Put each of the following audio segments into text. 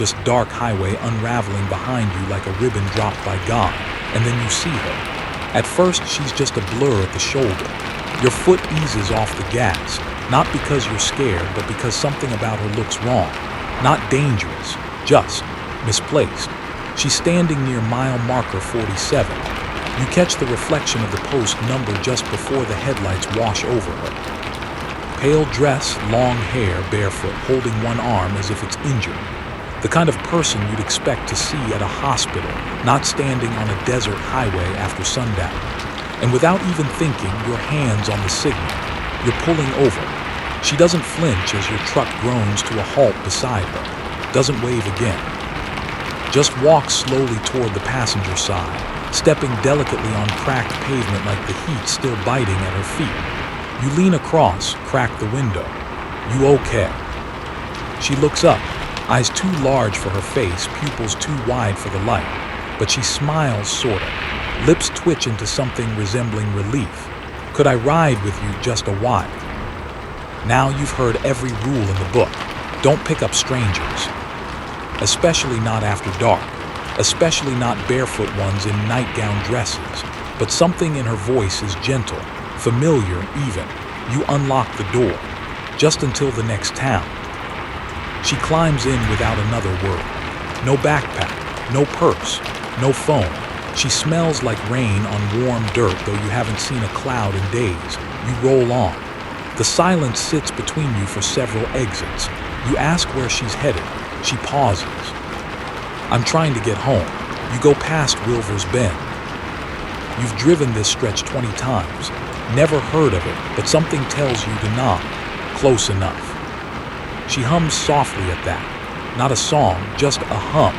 this dark highway unraveling behind you like a ribbon dropped by God, and then you see her. At first, she's just a blur at the shoulder. Your foot eases off the gas, not because you're scared, but because something about her looks wrong. Not dangerous, just misplaced. She's standing near mile marker 47. You catch the reflection of the post number just before the headlights wash over her. Pale dress, long hair, barefoot, holding one arm as if it's injured. The kind of person you'd expect to see at a hospital, not standing on a desert highway after sundown. And without even thinking, your hand's on the signal. You're pulling over. She doesn't flinch as your truck groans to a halt beside her. Doesn't wave again. Just walks slowly toward the passenger side, stepping delicately on cracked pavement like the heat still biting at her feet. You lean across, crack the window. You okay? She looks up, eyes too large for her face, pupils too wide for the light. But she smiles, sorta. Lips twitch into something resembling relief. Could I ride with you just a while? Now you've heard every rule in the book. Don't pick up strangers. Especially not after dark. Especially not barefoot ones in nightgown dresses. But something in her voice is gentle, familiar even. You unlock the door. Just until the next town. She climbs in without another word. No backpack, no purse, no phone. She smells like rain on warm dirt, though you haven't seen a cloud in days. You roll on. The silence sits between you for several exits. You ask where she's headed. She pauses. I'm trying to get home. You go past Wilver's Bend. You've driven this stretch 20 times. Never heard of it, but something tells you to nod. Close enough. She hums softly at that. Not a song, just a hum.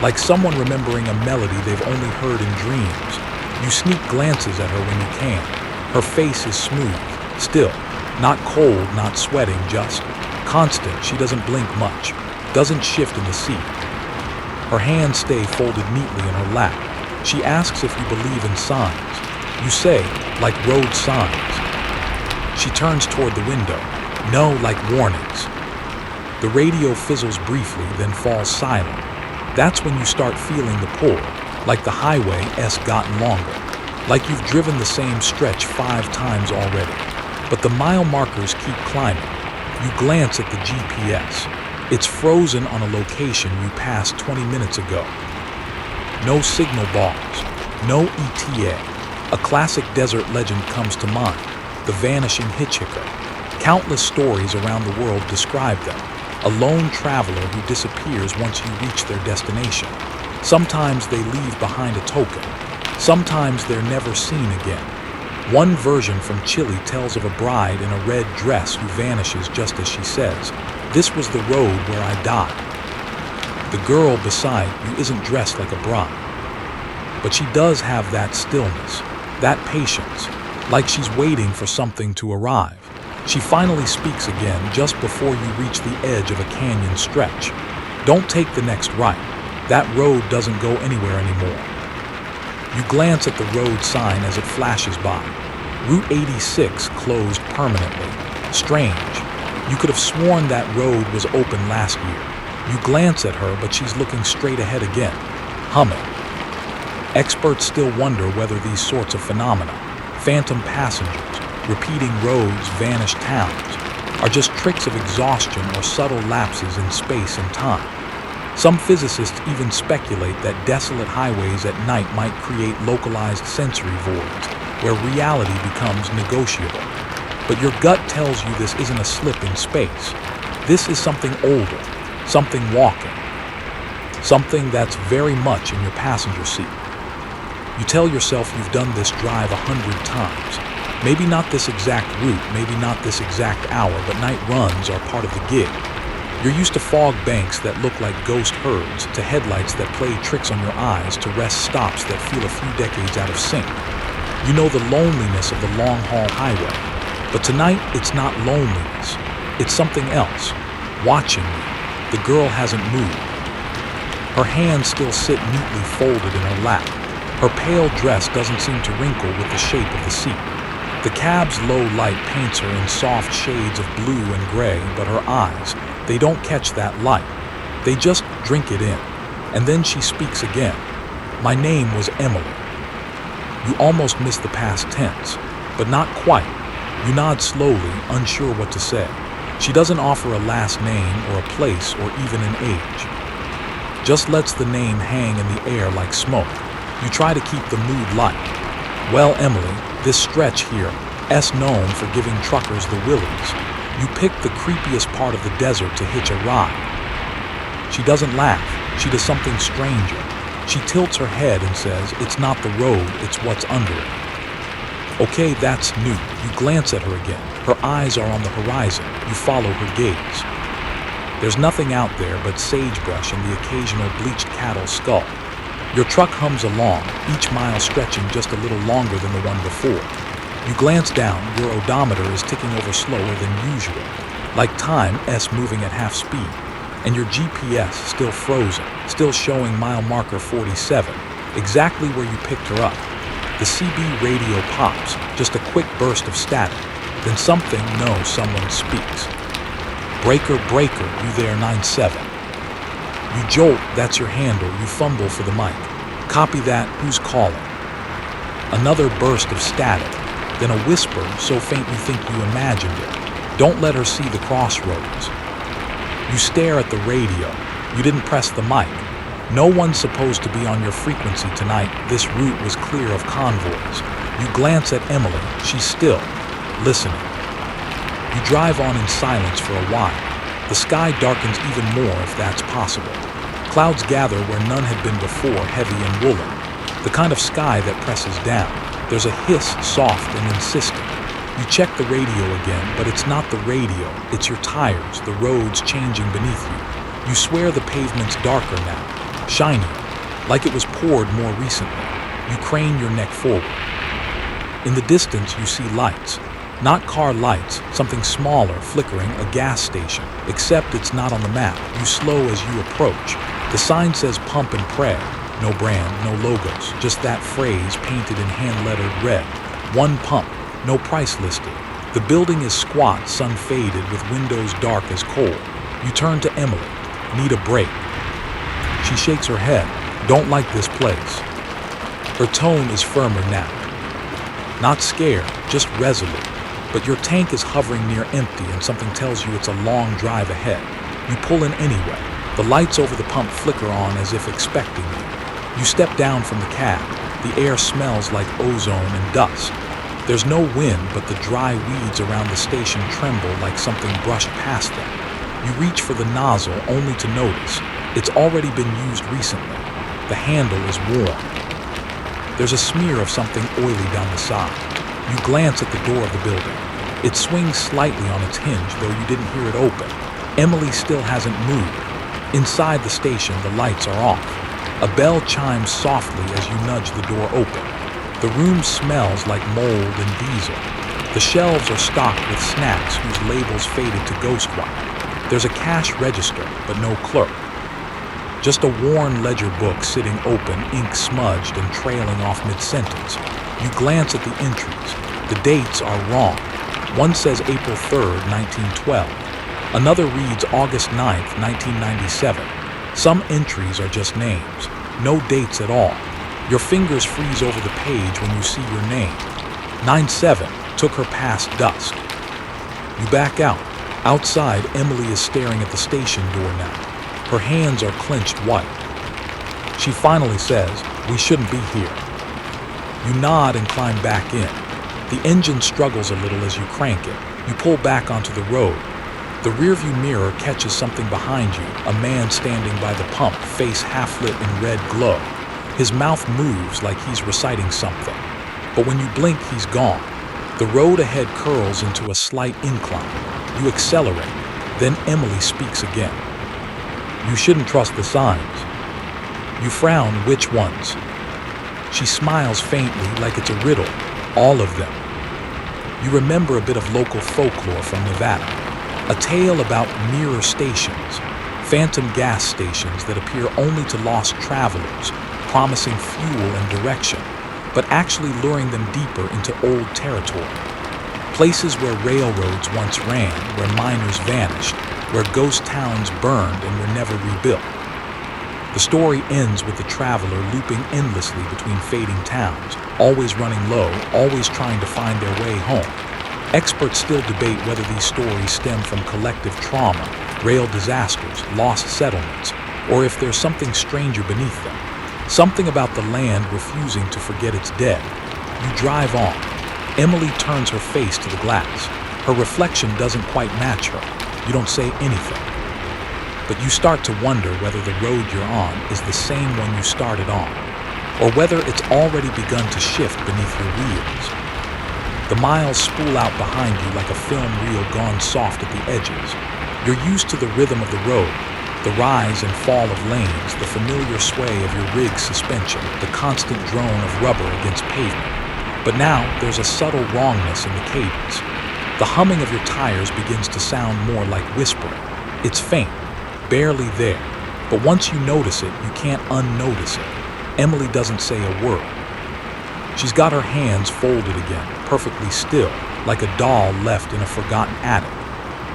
Like someone remembering a melody they've only heard in dreams. You sneak glances at her when you can. Her face is smooth, still. Not cold, not sweating, just constant. She doesn't blink much. Doesn't shift in the seat. Her hands stay folded neatly in her lap. She asks if you believe in signs. You say, like road signs. She turns toward the window. No, like warnings. The radio fizzles briefly, then falls silent. That's when you start feeling the pull, like the highway's gotten longer, like you've driven the same stretch 5 times already. But the mile markers keep climbing. You glance at the GPS. It's frozen on a location you passed 20 minutes ago. No signal bars, no ETA. A classic desert legend comes to mind, the vanishing hitchhiker. Countless stories around the world describe them. A lone traveler who disappears once you reach their destination. Sometimes they leave behind a token. Sometimes they're never seen again. One version from Chile tells of a bride in a red dress who vanishes just as she says, "This was the road where I died." The girl beside you isn't dressed like a bride. But she does have that stillness, that patience, like she's waiting for something to arrive. She finally speaks again just before you reach the edge of a canyon stretch. Don't take the next right. That road doesn't go anywhere anymore. You glance at the road sign as it flashes by. Route 86 closed permanently. Strange. You could have sworn that road was open last year. You glance at her, but she's looking straight ahead again, humming. Experts still wonder whether these sorts of phenomena, phantom passengers, repeating roads, vanished towns, are just tricks of exhaustion or subtle lapses in space and time. Some physicists even speculate that desolate highways at night might create localized sensory voids, where reality becomes negotiable. But your gut tells you this isn't a slip in space. This is something older, something walking, something that's very much in your passenger seat. You tell yourself you've done this drive 100 times. Maybe not this exact route, maybe not this exact hour, but night runs are part of the gig. You're used to fog banks that look like ghost herds, to headlights that play tricks on your eyes, to rest stops that feel a few decades out of sync. You know the loneliness of the long-haul highway. But tonight, it's not loneliness. It's something else. Watching you. The girl hasn't moved. Her hands still sit neatly folded in her lap. Her pale dress doesn't seem to wrinkle with the shape of the seat. The cab's low light paints her in soft shades of blue and gray, but her eyes, they don't catch that light. They just drink it in. And then she speaks again. My name was Emily. You almost miss the past tense, but not quite. You nod slowly, unsure what to say. She doesn't offer a last name or a place or even an age. Just lets the name hang in the air like smoke. You try to keep the mood light. Well, Emily, this stretch here, known for giving truckers the willies. You picked the creepiest part of the desert to hitch a ride. She doesn't laugh. She does something stranger. She tilts her head and says, it's not the road, it's what's under it. Okay, that's new. You glance at her again. Her eyes are on the horizon. You follow her gaze. There's nothing out there but sagebrush and the occasional bleached cattle skull. Your truck hums along, each mile stretching just a little longer than the one before. You glance down, your odometer is ticking over slower than usual, like time moving at half speed, and your GPS still frozen, still showing mile marker 47, exactly where you picked her up. The CB radio pops, just a quick burst of static, then someone speaks. Breaker, breaker, you there 97. You jolt, that's your handle, you fumble for the mic. Copy that, who's calling? Another burst of static, then a whisper so faint you think you imagined it. Don't let her see the crossroads. You stare at the radio. You didn't press the mic. No one's supposed to be on your frequency tonight. This route was clear of convoys. You glance at Emily. She's still, listening. You drive on in silence for a while. The sky darkens even more if that's possible. Clouds gather where none had been before, heavy and woolen. The kind of sky that presses down. There's a hiss, soft and insistent. You check the radio again, but it's not the radio. It's your tires, the roads changing beneath you. You swear the pavement's darker now, shinier, like it was poured more recently. You crane your neck forward. In the distance, you see lights. Not car lights, something smaller, flickering, a gas station, except it's not on the map. You slow as you approach. The sign says Pump and Pray. No brand, no logos, just that phrase painted in hand-lettered red. One pump, no price listed. The building is squat, sun-faded, with windows dark as coal. You turn to Emily. Need a break. She shakes her head. Don't like this place. Her tone is firmer now. Not scared, just resolute. But your tank is hovering near empty and something tells you it's a long drive ahead. You pull in anyway. The lights over the pump flicker on as if expecting you. You step down from the cab. The air smells like ozone and dust. There's no wind, but the dry weeds around the station tremble like something brushed past them. You reach for the nozzle only to notice it's already been used recently. The handle is warm. There's a smear of something oily down the side. You glance at the door of the building. It swings slightly on its hinge, though you didn't hear it open. Emily still hasn't moved. Inside the station, the lights are off. A bell chimes softly as you nudge the door open. The room smells like mold and diesel. The shelves are stocked with snacks whose labels faded to ghost white. There's a cash register, but no clerk. Just a worn ledger book sitting open, ink smudged and trailing off mid-sentence. You glance at the entries. The dates are wrong. One says April 3rd, 1912. Another reads August 9th, 1997. Some entries are just names, no dates at all. Your fingers freeze over the page when you see your name. 97 took her past dusk. You back out. Outside, Emily is staring at the station door now. Her hands are clenched white. She finally says, "We shouldn't be here." You nod and climb back in. The engine struggles a little as you crank it. You pull back onto the road. The rearview mirror catches something behind you, a man standing by the pump, face half-lit in red glow. His mouth moves like he's reciting something. But when you blink, he's gone. The road ahead curls into a slight incline. You accelerate. Then Emily speaks again. "You shouldn't trust the signs." You frown. Which ones? She smiles faintly like it's a riddle. All of them. You remember a bit of local folklore from Nevada. A tale about mirror stations, phantom gas stations that appear only to lost travelers, promising fuel and direction, but actually luring them deeper into old territory. Places where railroads once ran, where miners vanished, where ghost towns burned and were never rebuilt. The story ends with the traveler looping endlessly between fading towns, always running low, always trying to find their way home. Experts still debate whether these stories stem from collective trauma, rail disasters, lost settlements, or if there's something stranger beneath them. Something about the land refusing to forget its dead. You drive on. Emily turns her face to the glass. Her reflection doesn't quite match her. You don't say anything. But you start to wonder whether the road you're on is the same one you started on, or whether it's already begun to shift beneath your wheels. The miles spool out behind you like a film reel gone soft at the edges. You're used to the rhythm of the road, the rise and fall of lanes, the familiar sway of your rig's suspension, the constant drone of rubber against pavement. But now there's a subtle wrongness in the cadence. The humming of your tires begins to sound more like whispering. It's faint, barely there, but once you notice it, you can't unnotice it. Emily doesn't say a word. She's got her hands folded again, perfectly still, like a doll left in a forgotten attic.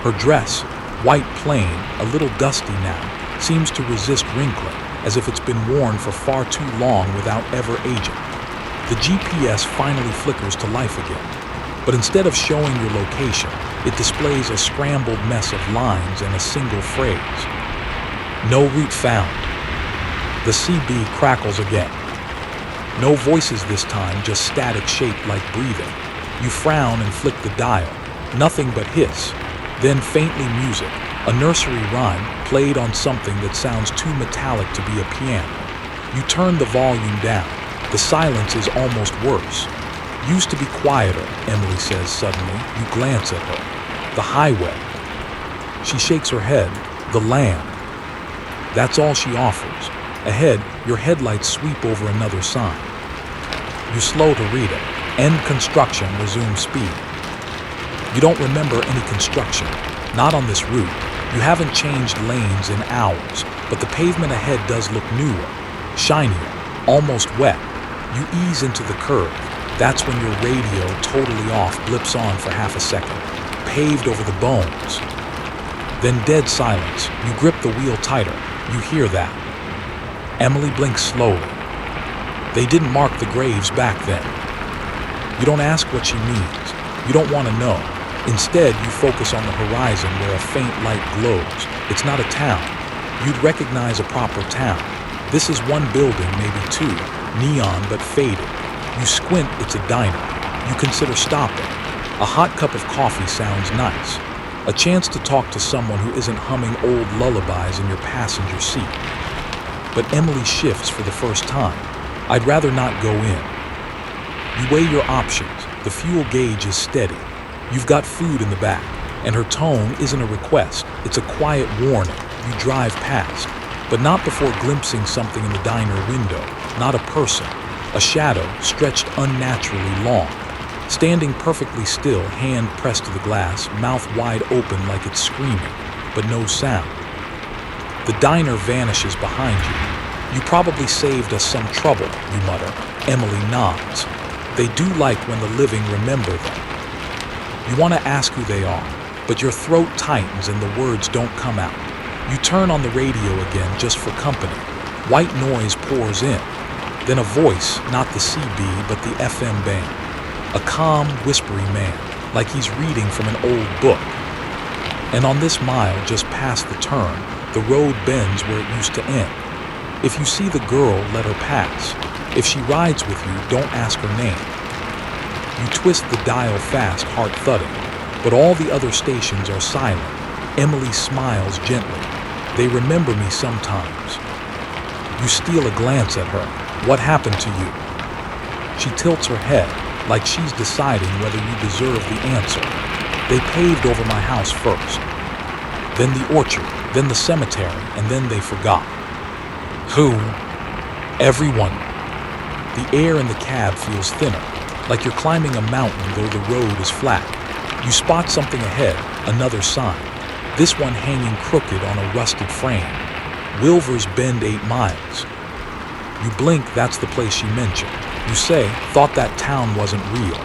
Her dress, white plain, a little dusty now, seems to resist wrinkling, as if it's been worn for far too long without ever aging. The GPS finally flickers to life again, but instead of showing your location, it displays a scrambled mess of lines and a single phrase. No route found. The CB crackles again. No voices this time, just static shaped like breathing. You frown and flick the dial. Nothing but hiss. Then faintly music, a nursery rhyme played on something that sounds too metallic to be a piano. You turn the volume down. The silence is almost worse. Used to be quieter, Emily says suddenly. You glance at her. The highway. She shakes her head. The land. That's all she offers. Ahead, your headlights sweep over another sign. You slow to read it. End construction, resume speed. You don't remember any construction. Not on this route. You haven't changed lanes in hours, but the pavement ahead does look newer, shinier, almost wet. You ease into the curve. That's when your radio, totally off, blips on for half a second. Paved over the bones. Then dead silence. You grip the wheel tighter. You hear that. Emily blinks slowly. They didn't mark the graves back then. You don't ask what she means. You don't want to know. Instead, you focus on the horizon where a faint light glows. It's not a town. You'd recognize a proper town. This is one building, maybe two, neon but faded. You squint, it's a diner. You consider stopping. A hot cup of coffee sounds nice. A chance to talk to someone who isn't humming old lullabies in your passenger seat. But Emily shifts for the first time. I'd rather not go in. You weigh your options. The fuel gauge is steady. You've got food in the back, and her tone isn't a request. It's a quiet warning. You drive past, but not before glimpsing something in the diner window. Not a person. A shadow stretched unnaturally long. Standing perfectly still, hand pressed to the glass, mouth wide open like it's screaming, but no sound. The diner vanishes behind you. You probably saved us some trouble, you mutter. Emily nods. They do like when the living remember them. You want to ask who they are, but your throat tightens and the words don't come out. You turn on the radio again just for company. White noise pours in. Then a voice, not the CB, but the FM band. A calm, whispery man, like he's reading from an old book. And on this mile just past the turn, the road bends where it used to end. If you see the girl, let her pass. If she rides with you, don't ask her name. You twist the dial fast, heart thudding, but all the other stations are silent. Emily smiles gently. They remember me sometimes. You steal a glance at her. What happened to you? She tilts her head, like she's deciding whether you deserve the answer. They paved over my house first, then the orchard, then the cemetery, and then they forgot. Who? Everyone. The air in the cab feels thinner, like you're climbing a mountain though the road is flat. You spot something ahead, another sign, this one hanging crooked on a rusted frame. Wilver's Bend 8 miles. You blink, that's the place she mentioned. You say, thought that town wasn't real.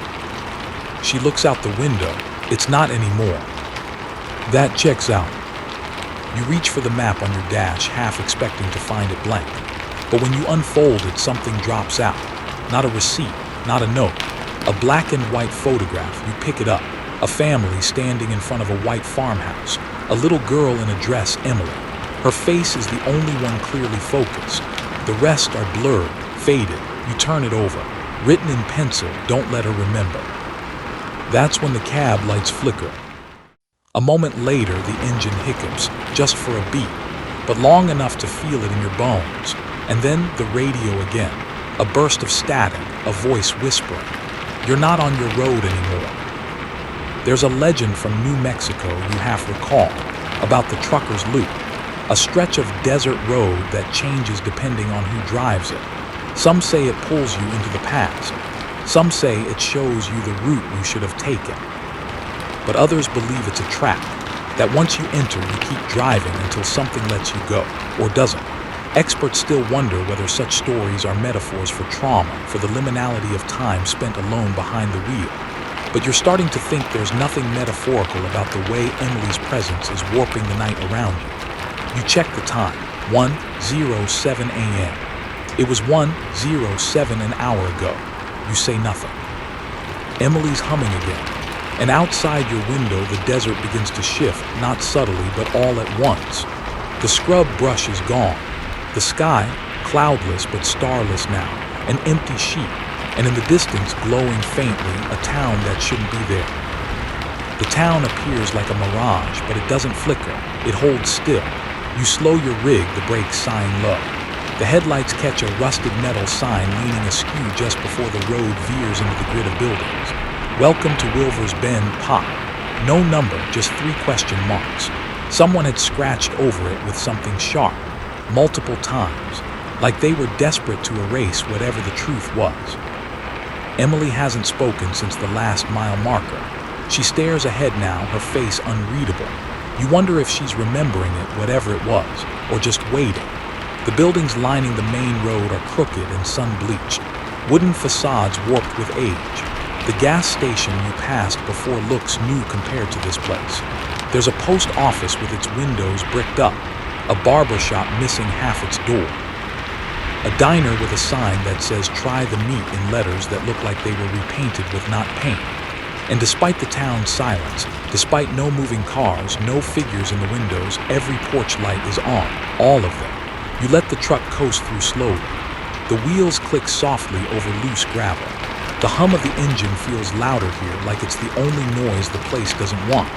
She looks out the window. It's not anymore. That checks out. You reach for the map on your dash, half expecting to find it blank. But when you unfold it, something drops out. Not a receipt, not a note. A black and white photograph. You pick it up. A family standing in front of a white farmhouse. A little girl in a dress, Emily. Her face is the only one clearly focused. The rest are blurred, faded. You turn it over. Written in pencil, don't let her remember. That's when the cab lights flicker. A moment later, the engine hiccups, just for a beat, but long enough to feel it in your bones. And then the radio again. A burst of static, a voice whispering. You're not on your road anymore. There's a legend from New Mexico you half recall, about the trucker's loop. A stretch of desert road that changes depending on who drives it. Some say it pulls you into the past. Some say it shows you the route you should have taken. But others believe it's a trap, that once you enter, you keep driving until something lets you go, or doesn't. Experts still wonder whether such stories are metaphors for trauma, for the liminality of time spent alone behind the wheel. But you're starting to think there's nothing metaphorical about the way Emily's presence is warping the night around you. You check the time, 1:07 a.m. It was 1:07 an hour ago. You say nothing. Emily's humming again, and outside your window the desert begins to shift, not subtly but all at once. The scrub brush is gone. The sky, cloudless but starless now, an empty sheet, and in the distance, glowing faintly, a town that shouldn't be there. The town appears like a mirage, but it doesn't flicker. It holds still. You slow your rig, the brakes sighing low. The headlights catch a rusted metal sign leaning askew just before the road veers into the grid of buildings. Welcome to Wilver's Bend, Pop. No number, just 3 question marks. Someone had scratched over it with something sharp, multiple times, like they were desperate to erase whatever the truth was. Emily hasn't spoken since the last mile marker. She stares ahead now, her face unreadable. You wonder if she's remembering it, whatever it was, or just waiting. The buildings lining the main road are crooked and sun-bleached, wooden facades warped with age. The gas station you passed before looks new compared to this place. There's a post office with its windows bricked up, a barber shop missing half its door. A diner with a sign that says "Try the meat" in letters that look like they were repainted with not paint. And despite the town's silence, despite no moving cars, no figures in the windows, every porch light is on, all of them. You let the truck coast through slowly. The wheels click softly over loose gravel. The hum of the engine feels louder here, like it's the only noise the place doesn't want.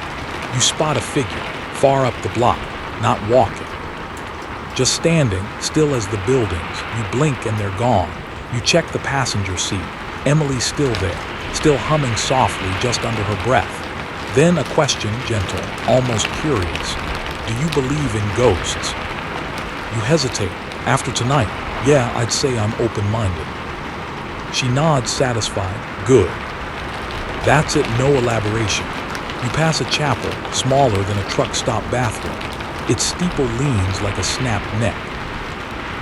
You spot a figure, far up the block, not walking. Just standing, still as the buildings. You blink and they're gone. You check the passenger seat. Emily's still there, still humming softly just under her breath. Then a question, gentle, almost curious. Do you believe in ghosts? You hesitate. After tonight, yeah, I'd say I'm open-minded. She nods, satisfied. Good. That's it, no elaboration. You pass a chapel, smaller than a truck stop bathroom. Its steeple leans like a snapped neck.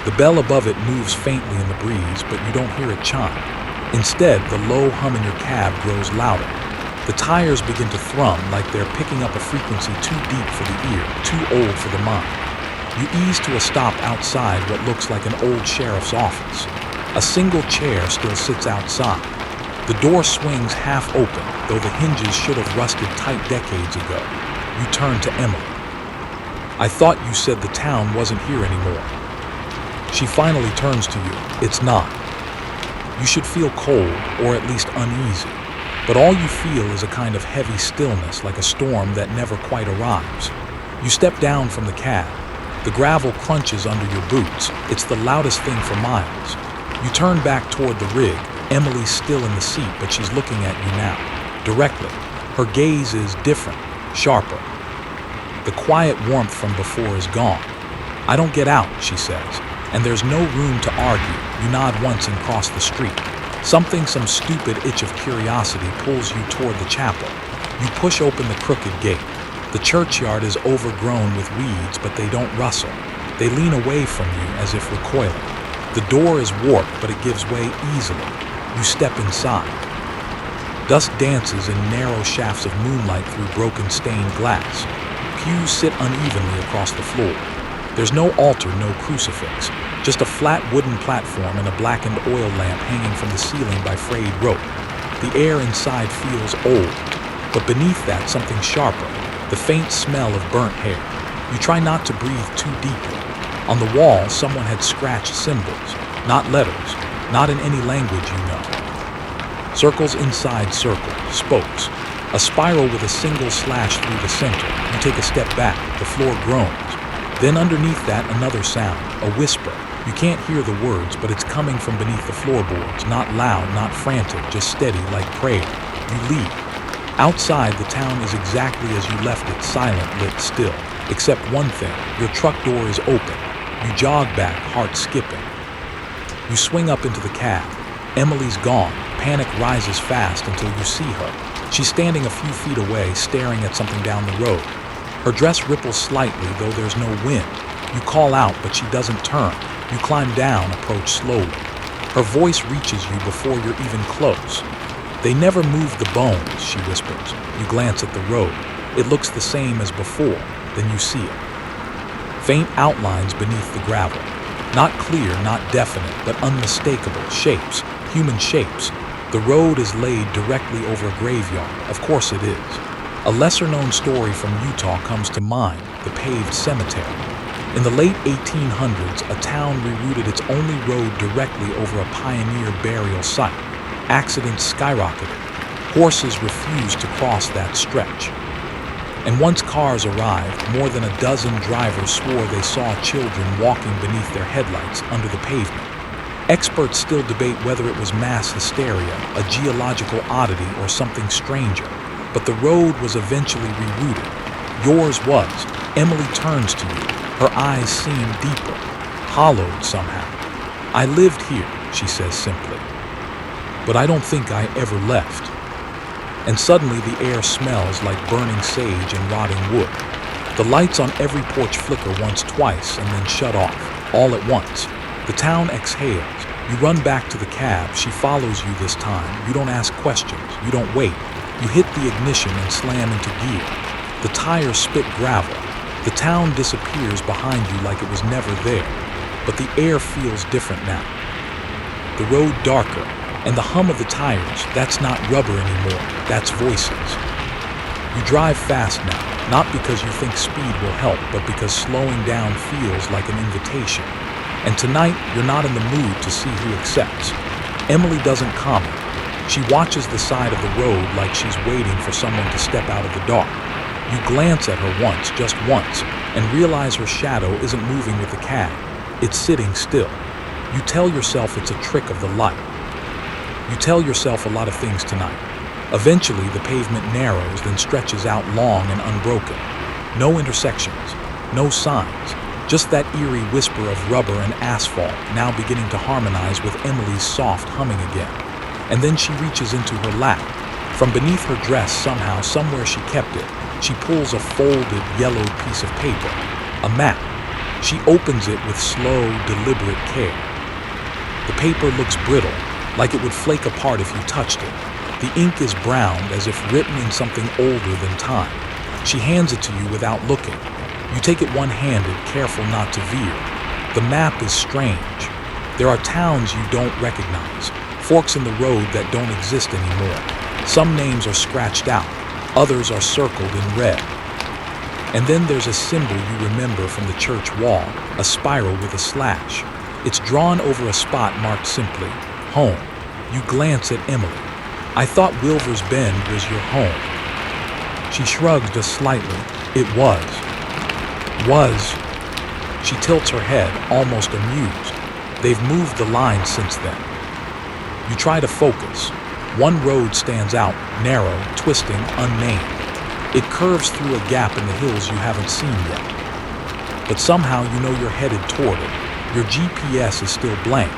The bell above it moves faintly in the breeze, but you don't hear it chime. Instead, the low hum in your cab grows louder. The tires begin to thrum like they're picking up a frequency too deep for the ear, too old for the mind. You ease to a stop outside what looks like an old sheriff's office. A single chair still sits outside. The door swings half open, though the hinges should have rusted tight decades ago. You turn to Emily. I thought you said the town wasn't here anymore. She finally turns to you. It's not. You should feel cold, or at least uneasy. But all you feel is a kind of heavy stillness, like a storm that never quite arrives. You step down from the cab. The gravel crunches under your boots. It's the loudest thing for miles. You turn back toward the rig. Emily's still in the seat, but she's looking at you now, directly. Her gaze is different, sharper. The quiet warmth from before is gone. I don't get out, she says, and there's no room to argue. You nod once and cross the street. Some stupid itch of curiosity pulls you toward the chapel. You push open the crooked gate. The churchyard is overgrown with weeds, but they don't rustle. They lean away from you as if recoiling. The door is warped, but it gives way easily. You step inside. Dusk dances in narrow shafts of moonlight through broken stained glass. pews sit unevenly across the floor. There's no altar, no crucifix, just a flat wooden platform and a blackened oil lamp hanging from the ceiling by frayed rope. The air inside feels old, but beneath that something sharper, the faint smell of burnt hair. You try not to breathe too deeply. On the wall, someone had scratched symbols, not letters, not in any language you know. Circles inside circles, spokes, a spiral with a single slash through the center. You take a step back, the floor groans. Then underneath that, another sound, a whisper. You can't hear the words, but it's coming from beneath the floorboards, not loud, not frantic, just steady like prayer. You leave. Outside, the town is exactly as you left it, silent, lit, still. Except one thing, your truck door is open. You jog back, heart skipping. You swing up into the cab. Emily's gone. Panic rises fast until you see her. She's standing a few feet away, staring at something down the road. Her dress ripples slightly, though there's no wind. You call out, but she doesn't turn. You climb down, approach slowly. Her voice reaches you before you're even close. "They never moved the bones," she whispers. You glance at the road. It looks the same as before. Then you see it. Faint outlines beneath the gravel. Not clear, not definite, but unmistakable shapes, human shapes. The road is laid directly over a graveyard. Of course it is. A lesser-known story from Utah comes to mind, the paved cemetery. In the late 1800s, a town rerouted its only road directly over a pioneer burial site. Accidents skyrocketed. Horses refused to cross that stretch. And once cars arrived, more than a dozen drivers swore they saw children walking beneath their headlights under the pavement. Experts still debate whether it was mass hysteria, a geological oddity, or something stranger. But the road was eventually rerouted. Yours was. Emily turns to you. Her eyes seem deeper, hollowed somehow. "I lived here," she says simply. "But I don't think I ever left." And suddenly the air smells like burning sage and rotting wood. The lights on every porch flicker once, twice, and then shut off, all at once. The town exhales. You run back to the cab. She follows you this time. You don't ask questions. You don't wait. You hit the ignition and slam into gear. The tires spit gravel. The town disappears behind you like it was never there. But the air feels different now. The road darker. And the hum of the tires, that's not rubber anymore, that's voices. You drive fast now, not because you think speed will help, but because slowing down feels like an invitation. And tonight, you're not in the mood to see who accepts. Emily doesn't comment. She watches the side of the road like she's waiting for someone to step out of the dark. You glance at her once, just once, and realize her shadow isn't moving with the cab. It's sitting still. You tell yourself it's a trick of the light. You tell yourself a lot of things tonight. Eventually, the pavement narrows, then stretches out long and unbroken. No intersections, no signs, just that eerie whisper of rubber and asphalt now beginning to harmonize with Emily's soft humming again. And then she reaches into her lap. From beneath her dress, somehow, somewhere she kept it, she pulls a folded, yellowed piece of paper, a map. She opens it with slow, deliberate care. The paper looks brittle, like it would flake apart if you touched it. The ink is browned, as if written in something older than time. She hands it to you without looking. You take it one-handed, careful not to veer. The map is strange. There are towns you don't recognize, forks in the road that don't exist anymore. Some names are scratched out, others are circled in red. And then there's a symbol you remember from the church wall, a spiral with a slash. It's drawn over a spot marked simply, home. You glance at Emily. "I thought Wilver's Bend was your home." She shrugs just slightly. "It was." Was. She tilts her head, almost amused. They've moved the line since then. You try to focus. One road stands out, narrow, twisting, unnamed. It curves through a gap in the hills you haven't seen yet. But somehow you know you're headed toward it. Your GPS is still blank.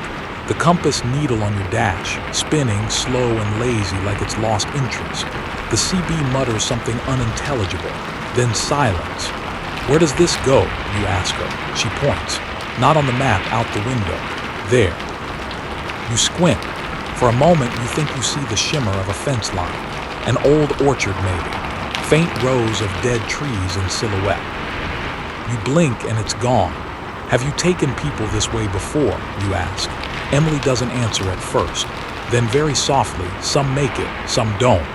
The compass needle on your dash, spinning slow and lazy like it's lost interest. The CB mutters something unintelligible, then silence. "Where does this go?" you ask her. She points. Not on the map, out the window. There. You squint. For a moment you think you see the shimmer of a fence line. An old orchard maybe. faint rows of dead trees in silhouette. You blink and it's gone. Have you taken people this way before? You ask. Emily doesn't answer at first. Then very softly, some make it, some don't.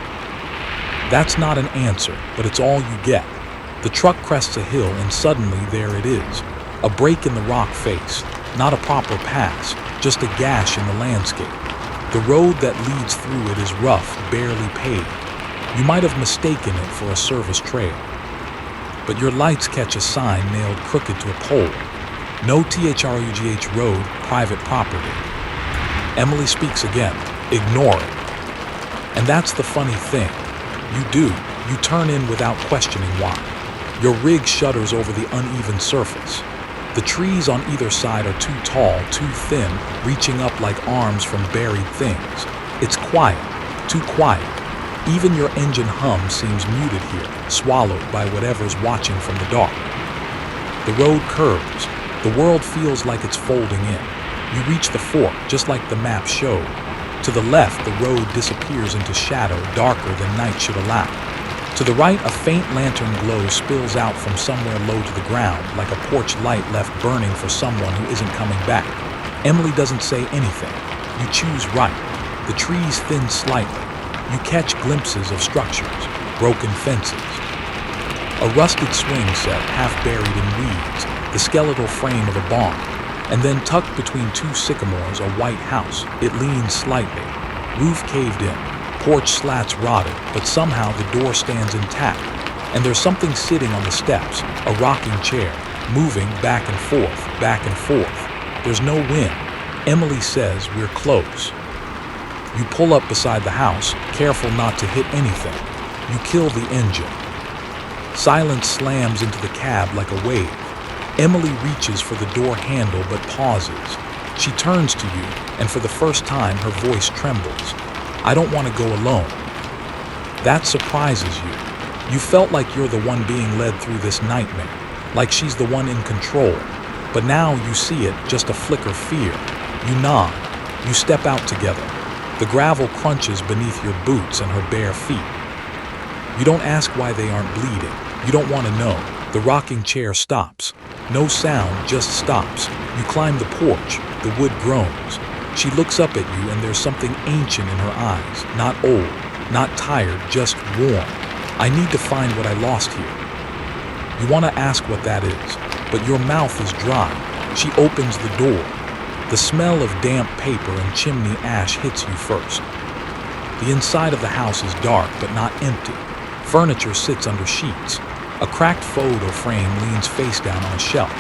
That's not an answer, but it's all you get. The truck crests a hill and suddenly there it is. A break in the rock face, not a proper pass, just a gash in the landscape. The road that leads through it is rough, barely paved. You might have mistaken it for a service trail. But your lights catch a sign nailed crooked to a pole. No THRUGH road, private property. Emily speaks again. Ignore it. And that's the funny thing. You do. You turn in without questioning why. Your rig shudders over the uneven surface. The trees on either side are too tall, too thin, reaching up like arms from buried things. It's quiet. Too quiet. Even your engine hum seems muted here, swallowed by whatever's watching from the dark. The road curves. The world feels like it's folding in. You reach the fork, just like the map showed. To the left, the road disappears into shadow, darker than night should allow. To the right, a faint lantern glow spills out from somewhere low to the ground, like a porch light left burning for someone who isn't coming back. Emily doesn't say anything. You choose right. The trees thin slightly. You catch glimpses of structures, broken fences. A rusted swing set, half buried in weeds, the skeletal frame of a barn. And then tucked between two sycamores, a white house. It leans slightly. Roof caved in. Porch slats rotted, but somehow the door stands intact. And there's something sitting on the steps, a rocking chair, moving back and forth, back and forth. There's no wind. Emily says we're close. You pull up beside the house, careful not to hit anything. You kill the engine. Silence slams into the cab like a wave. Emily reaches for the door handle but pauses. She turns to you, and for the first time her voice trembles. I don't want to go alone. That surprises you. You felt like you're the one being led through this nightmare, like she's the one in control. But now you see it, just a flicker fear. You nod. You step out together. The gravel crunches beneath your boots and her bare feet. You don't ask why they aren't bleeding. You don't want to know. The rocking chair stops. No sound, just stops. You climb the porch. The wood groans. She looks up at you and there's something ancient in her eyes. Not old, not tired, just warm. I need to find what I lost here. You want to ask what that is, but your mouth is dry. She opens the door. The smell of damp paper and chimney ash hits you first. The inside of the house is dark but not empty. Furniture sits under sheets. A cracked photo frame leans face down on a shelf.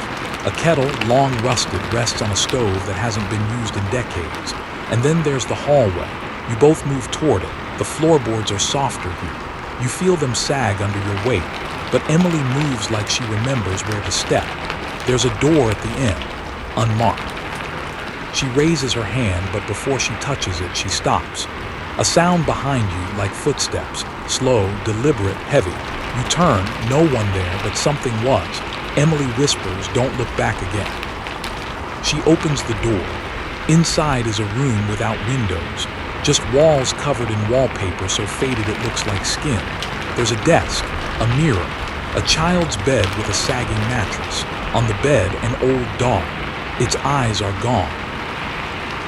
A kettle, long rusted, rests on a stove that hasn't been used in decades. And then there's the hallway. You both move toward it. The floorboards are softer here. You feel them sag under your weight. But Emily moves like she remembers where to step. There's a door at the end, unmarked. She raises her hand, but before she touches it, she stops. A sound behind you, like footsteps, slow, deliberate, heavy. You turn, no one there, but something was. Emily whispers, "Don't look back again." She opens the door. Inside is a room without windows, just walls covered in wallpaper so faded it looks like skin. There's a desk, a mirror, a child's bed with a sagging mattress. On the bed, an old dog. Its eyes are gone.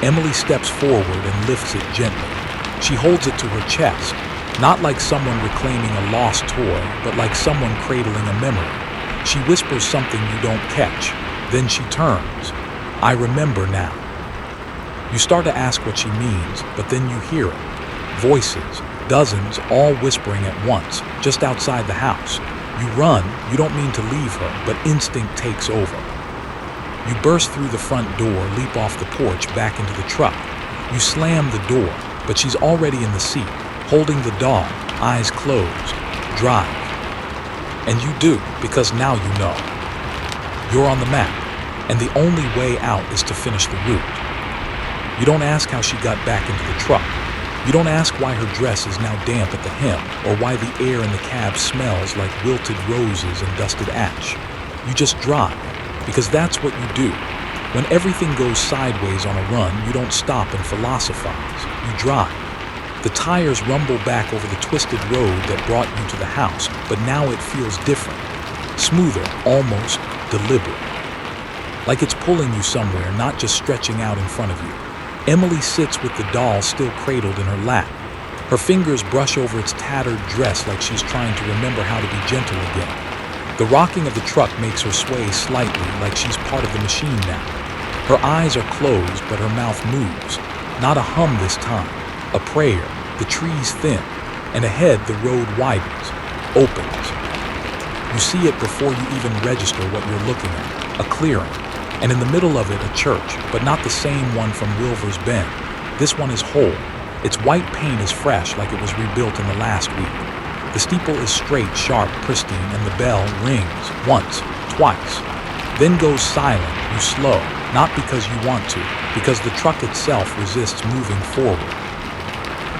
Emily steps forward and lifts it gently. She holds it to her chest, not like someone reclaiming a lost toy, but like someone cradling a memory. She whispers something you don't catch. Then she turns. "I remember now." You start to ask what she means, but then you hear it. Voices, dozens, all whispering at once, just outside the house. You run. You don't mean to leave her, but instinct takes over. You burst through the front door, leap off the porch, back into the truck. You slam the door, but she's already in the seat, holding the dog, eyes closed. Drive. And you do, because now you know. You're on the map, and the only way out is to finish the route. You don't ask how she got back into the truck. You don't ask why her dress is now damp at the hem, or why the air in the cab smells like wilted roses and dusted ash. You just drive, because that's what you do. When everything goes sideways on a run, you don't stop and philosophize. You drive. The tires rumble back over the twisted road that brought you to the house, but now it feels different. Smoother, almost deliberate. Like it's pulling you somewhere, not just stretching out in front of you. Emily sits with the doll still cradled in her lap. Her fingers brush over its tattered dress like she's trying to remember how to be gentle again. The rocking of the truck makes her sway slightly, like she's part of the machine now. Her eyes are closed, but her mouth moves. Not a hum this time, a prayer. The trees thin, and ahead the road widens, opens. You see it before you even register what you're looking at, a clearing, and in the middle of it a church, but not the same one from Wilver's Bend. This one is whole. Its white paint is fresh, like it was rebuilt in the last week. The steeple is straight, sharp, pristine, and the bell rings once, twice, then goes silent. You slow, not because you want to, because the truck itself resists moving forward.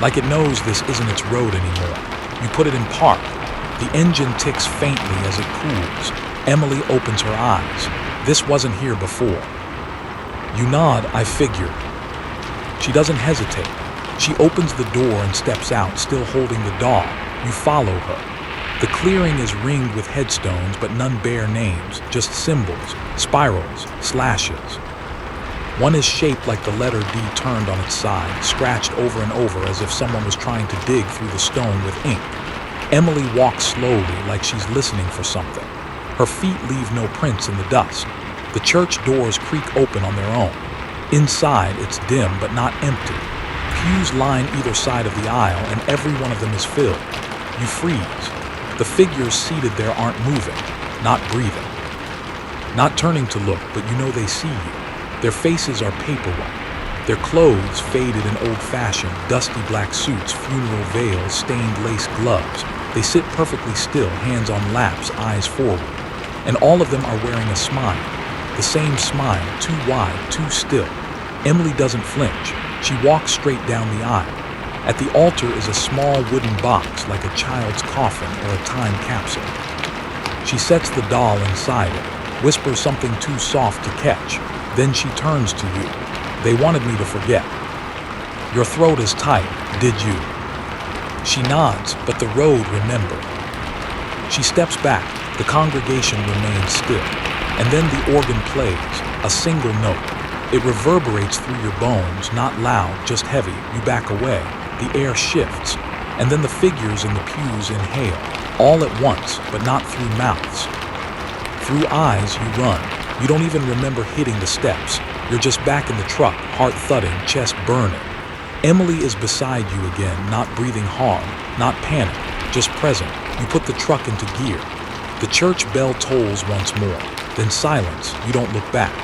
Like it knows this isn't its road anymore. You put it in park. The engine ticks faintly as it cools. Emily opens her eyes. This wasn't here before. You nod, I figured. She doesn't hesitate. She opens the door and steps out, still holding the doll. You follow her. The clearing is ringed with headstones, but none bear names, just symbols, spirals, slashes. One is shaped like the letter D turned on its side, scratched over and over as if someone was trying to dig through the stone with ink. Emily walks slowly, like she's listening for something. Her feet leave no prints in the dust. The church doors creak open on their own. Inside, it's dim but not empty. Pews line either side of the aisle, and every one of them is filled. You freeze. The figures seated there aren't moving, not breathing. Not turning to look, but you know they see you. Their faces are paper-white. Their clothes faded in old-fashioned, dusty black suits, funeral veils, stained lace gloves. They sit perfectly still, hands on laps, eyes forward. And all of them are wearing a smile. The same smile, too wide, too still. Emily doesn't flinch. She walks straight down the aisle. At the altar is a small wooden box, like a child's coffin or a time capsule. She sets the doll inside it, whispers something too soft to catch. Then she turns to you. They wanted me to forget. Your throat is tight, did you? She nods, but the road remembered. She steps back. The congregation remains still. And then the organ plays, a single note. It reverberates through your bones, not loud, just heavy. You back away. The air shifts. And then the figures in the pews inhale, all at once, but not through mouths. Through eyes, you run. You don't even remember hitting the steps. You're just back in the truck, heart thudding, chest burning. Emily is beside you again, not breathing hard, not panic, just present. You put the truck into gear. The church bell tolls once more, then silence. You don't look back.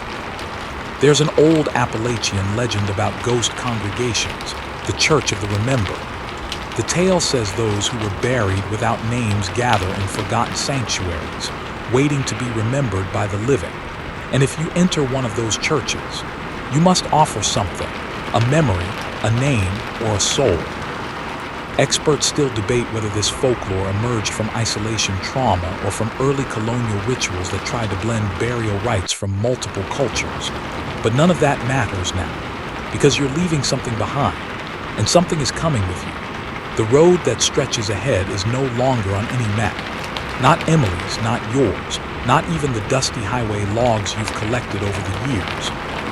There's an old Appalachian legend about ghost congregations, the Church of the Remembered. The tale says those who were buried without names gather in forgotten sanctuaries, waiting to be remembered by the living. And if you enter one of those churches, you must offer something, a memory, a name, or a soul. Experts still debate whether this folklore emerged from isolation trauma or from early colonial rituals that tried to blend burial rites from multiple cultures. But none of that matters now, because you're leaving something behind, and something is coming with you. The road that stretches ahead is no longer on any map. Not Emily's, not yours, not even the dusty highway logs you've collected over the years.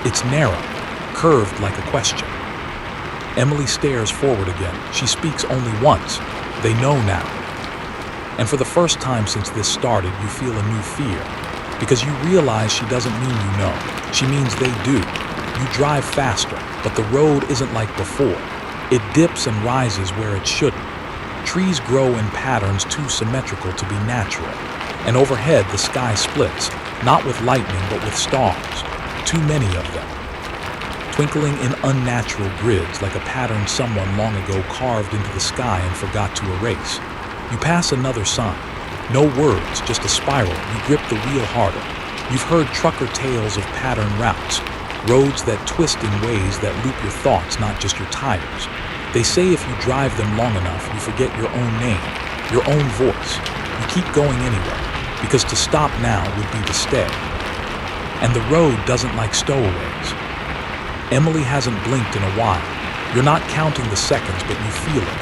It's narrow, curved like a question. Emily stares forward again. She speaks only once. They know now. And for the first time since this started, you feel a new fear. Because you realize she doesn't mean you know. She means they do. You drive faster, but the road isn't like before. It dips and rises where it shouldn't. Trees grow in patterns too symmetrical to be natural. And overhead, the sky splits, not with lightning, but with stars. Too many of them. Twinkling in unnatural grids, like a pattern someone long ago carved into the sky and forgot to erase. You pass another sign. No words, just a spiral. You grip the wheel harder. You've heard trucker tales of pattern routes. Roads that twist in ways that loop your thoughts, not just your tires. They say if you drive them long enough, you forget your own name, your own voice. You keep going anyway, because to stop now would be to stay. And the road doesn't like stowaways. Emily hasn't blinked in a while. You're not counting the seconds, but you feel it.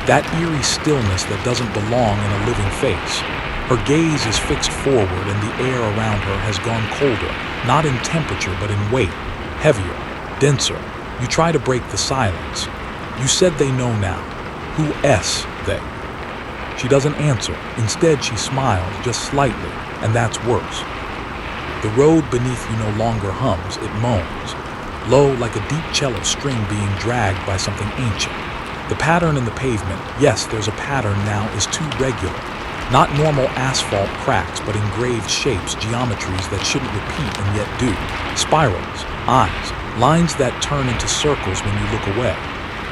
That eerie stillness that doesn't belong in a living face. Her gaze is fixed forward and the air around her has gone colder, not in temperature but in weight, heavier, denser. You try to break the silence. You said they know now. Who they? She doesn't answer. Instead, she smiles just slightly, and that's worse. The road beneath you no longer hums, it moans. Low, like a deep cello string being dragged by something ancient. The pattern in the pavement, yes, there's a pattern now, is too regular. Not normal asphalt cracks, but engraved shapes, geometries that shouldn't repeat and yet do. Spirals, eyes, lines that turn into circles when you look away.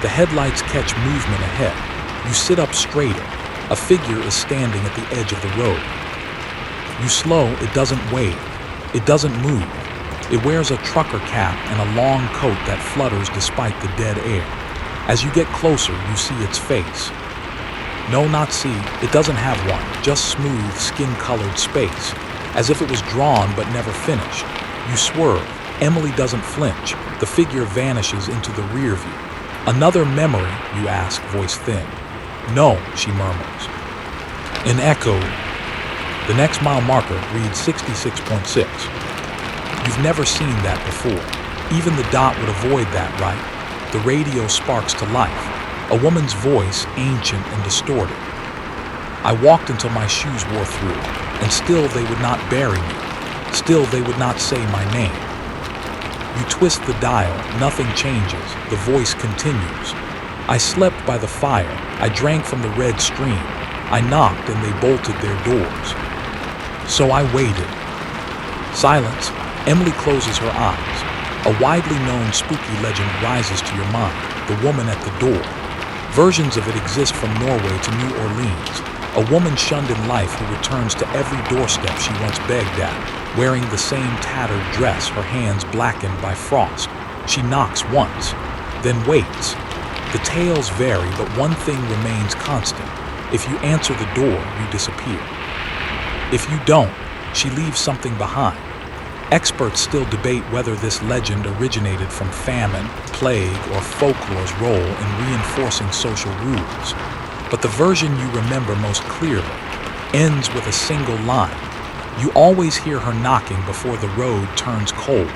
The headlights catch movement ahead. You sit up straighter. A figure is standing at the edge of the road. You slow, it doesn't wave. It doesn't move. It wears a trucker cap and a long coat that flutters despite the dead air. As you get closer, you see its face. No, not see, it doesn't have one, just smooth, skin-colored space, as if it was drawn but never finished. You swerve. Emily doesn't flinch. The figure vanishes into the rear view. Another memory, you ask, voice thin. No, she murmurs. An echo. The next mile marker reads 66.6. You've never seen that before. Even the dot would avoid that, right? The radio sparks to life. A woman's voice, ancient and distorted. I walked until my shoes wore through, and still they would not bury me. Still they would not say my name. You twist the dial, nothing changes. The voice continues. I slept by the fire. I drank from the red stream. I knocked and they bolted their doors. So I waited. Silence. Emily closes her eyes. A widely known spooky legend rises to your mind, the woman at the door. Versions of it exist from Norway to New Orleans. A woman shunned in life who returns to every doorstep she once begged at, wearing the same tattered dress, her hands blackened by frost. She knocks once, then waits. The tales vary, but one thing remains constant. If you answer the door, you disappear. If you don't, she leaves something behind. Experts still debate whether this legend originated from famine, plague, or folklore's role in reinforcing social rules. But the version you remember most clearly ends with a single line. You always hear her knocking before the road turns cold.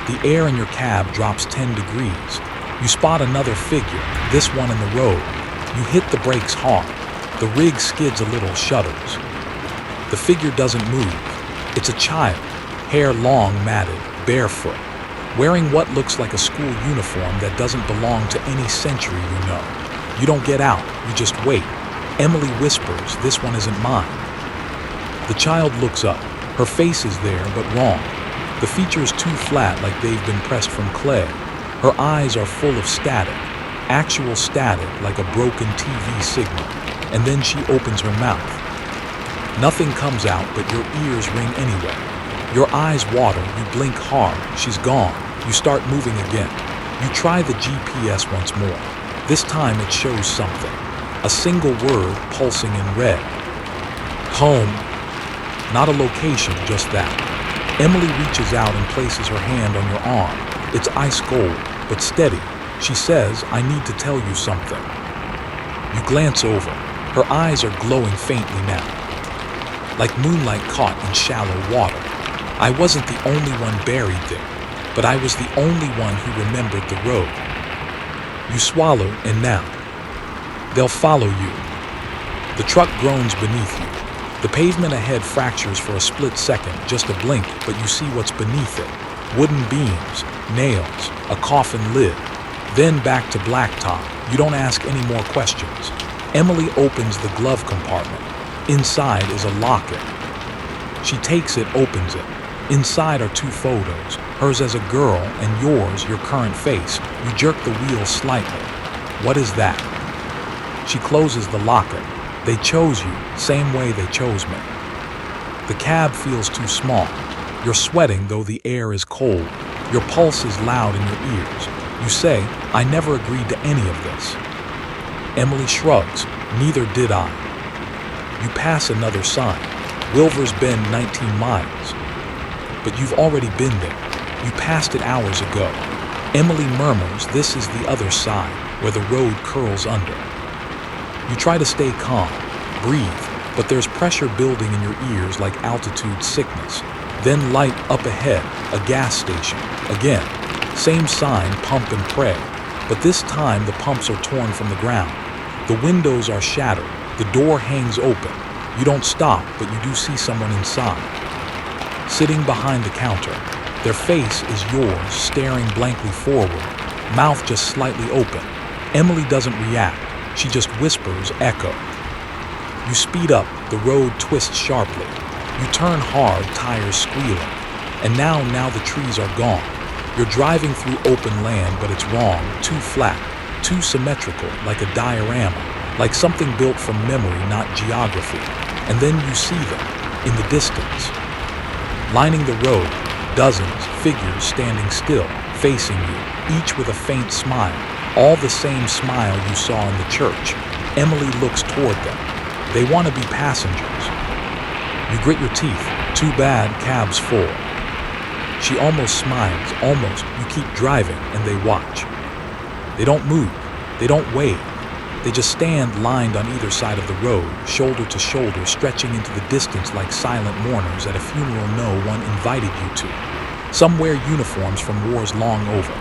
The air in your cab drops 10 degrees. You spot another figure, this one in the road. You hit the brakes hard. The rig skids a little, shudders. The figure doesn't move. It's a child. Hair long, matted, barefoot, wearing what looks like a school uniform that doesn't belong to any century you know. You don't get out, you just wait. Emily whispers, "This one isn't mine." The child looks up. Her face is there, but wrong. The features too flat, like they've been pressed from clay. Her eyes are full of static, actual static, like a broken TV signal. And then she opens her mouth. Nothing comes out, but your ears ring anyway. Your eyes water, you blink hard, she's gone. You start moving again. You try the GPS once more. This time it shows something. A single word pulsing in red. Home. Not a location, just that. Emily reaches out and places her hand on your arm. It's ice cold, but steady. She says, "I need to tell you something." You glance over. Her eyes are glowing faintly now, like moonlight caught in shallow water. I wasn't the only one buried there, but I was the only one who remembered the road. You swallow, and now they'll follow you. The truck groans beneath you. The pavement ahead fractures for a split second, just a blink, but you see what's beneath it. Wooden beams, nails, a coffin lid, then back to blacktop. You don't ask any more questions. Emily opens the glove compartment. Inside is a locket. She takes it, opens it. Inside are two photos, hers as a girl and yours, your current face. You jerk the wheel slightly. What is that? She closes the locket. They chose you, same way they chose me. The cab feels too small. You're sweating, though the air is cold. Your pulse is loud in your ears. You say, "I never agreed to any of this." Emily shrugs. "Neither did I." You pass another sign. Wilver's Bend, 19 miles. But you've already been there. You passed it hours ago. Emily murmurs this is the other side, where the road curls under. You try to stay calm, breathe, but there's pressure building in your ears like altitude sickness. Then light up ahead, a gas station. Again, same sign, pump and pray. But this time the pumps are torn from the ground. The windows are shattered. The door hangs open. You don't stop, but you do see someone inside. Sitting behind the counter. Their face is yours, staring blankly forward, mouth just slightly open. Emily doesn't react. She just whispers, echo. You speed up. The road twists sharply. You turn hard, tires squealing. And now the trees are gone. You're driving through open land, but it's wrong, too flat, too symmetrical, like a diorama, like something built from memory, not geography. And then you see them, in the distance. Lining the road, dozens, figures standing still, facing you, each with a faint smile, all the same smile you saw in the church. Emily looks toward them. They want to be passengers. You grit your teeth. Too bad, cab's full. She almost smiles, almost. You keep driving, and they watch. They don't move. They don't wave. They just stand lined on either side of the road, shoulder to shoulder, stretching into the distance like silent mourners at a funeral no one invited you to. Some wear uniforms from wars long over.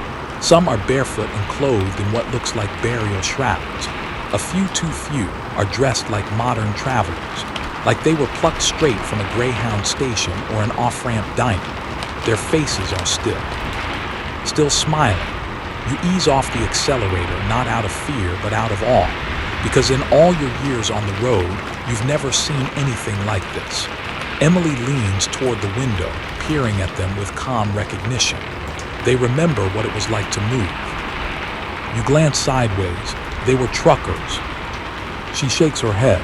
Some are barefoot and clothed in what looks like burial shrouds. A few, too few, are dressed like modern travelers, like they were plucked straight from a Greyhound station or an off-ramp diner. Their faces are still smiling. You ease off the accelerator, not out of fear, but out of awe, because in all your years on the road, you've never seen anything like this. Emily leans toward the window, peering at them with calm recognition. They remember what it was like to move. You glance sideways. They were truckers. She shakes her head.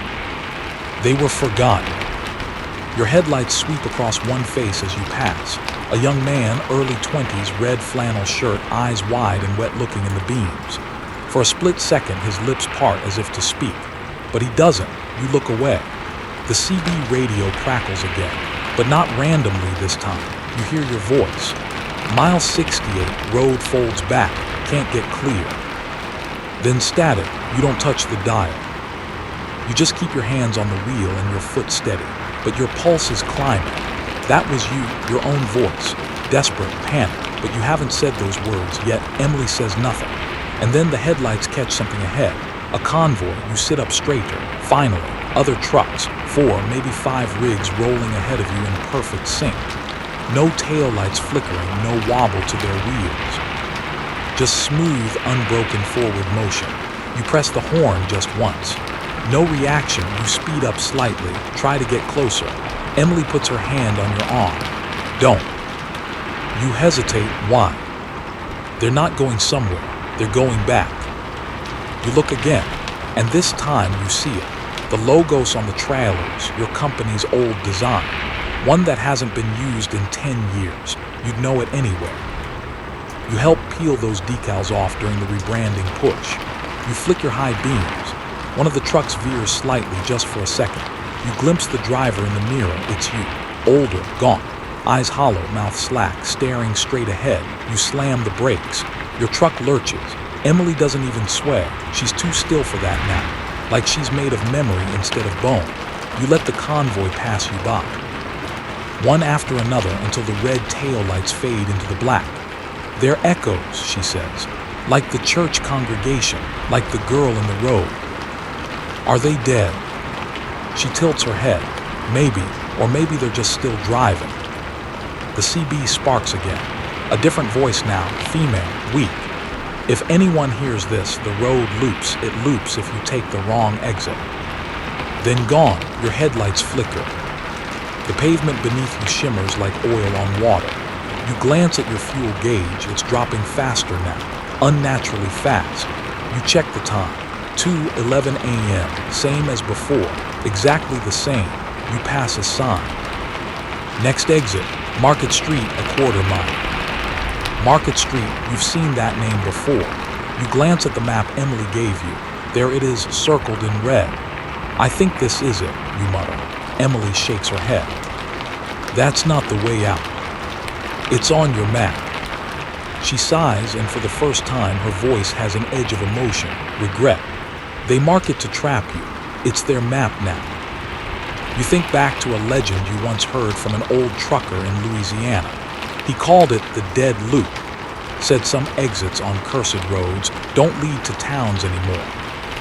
They were forgotten. Your headlights sweep across one face as you pass. A young man, early 20s, red flannel shirt, eyes wide and wet-looking in the beams. For a split second, his lips part as if to speak. But he doesn't. You look away. The CB radio crackles again, but not randomly this time. You hear your voice. Mile 68, road folds back, can't get clear. Then static, you don't touch the dial. You just keep your hands on the wheel and your foot steady, but your pulse is climbing. That was you, your own voice, desperate, panic, but you haven't said those words yet. Emily says nothing. And then the headlights catch something ahead. A convoy. You sit up straighter. Finally, other trucks, 4, maybe 5 rigs rolling ahead of you in perfect sync. No taillights flickering, no wobble to their wheels. Just smooth, unbroken forward motion. You press the horn just once. No reaction. You speed up slightly, try to get closer. Emily puts her hand on your arm. Don't. You hesitate. Why? They're not going somewhere. They're going back. You look again, and this time you see it. The logos on the trailers, your company's old design. One that hasn't been used in 10 years. You'd know it anywhere. You help peel those decals off during the rebranding push. You flick your high beams. One of the trucks veers slightly just for a second. You glimpse the driver in the mirror. It's you. Older, gaunt, eyes hollow, mouth slack, staring straight ahead. You slam the brakes. Your truck lurches. Emily doesn't even sway. She's too still for that now, like she's made of memory instead of bone. You let the convoy pass you by. One after another until the red taillights fade into the black. They're echoes, she says, like the church congregation, like the girl in the road. Are they dead? She tilts her head. Maybe, or maybe they're just still driving. The CB sparks again. A different voice now, female, weak. If anyone hears this, the road loops. It loops if you take the wrong exit. Then gone, your headlights flicker. The pavement beneath you shimmers like oil on water. You glance at your fuel gauge. It's dropping faster now, unnaturally fast. You check the time. 2:11 a.m., same as before, exactly the same. You pass a sign. Next exit, Market Street, a quarter mile. Market Street, you've seen that name before. You glance at the map Emily gave you. There it is, circled in red. I think this is it, you mutter. Emily shakes her head. That's not the way out. It's on your map. She sighs, and for the first time, her voice has an edge of emotion, regret. They mark it to trap you. It's their map now. You think back to a legend you once heard from an old trucker in Louisiana. He called it the Dead Loop. Said some exits on cursed roads don't lead to towns anymore.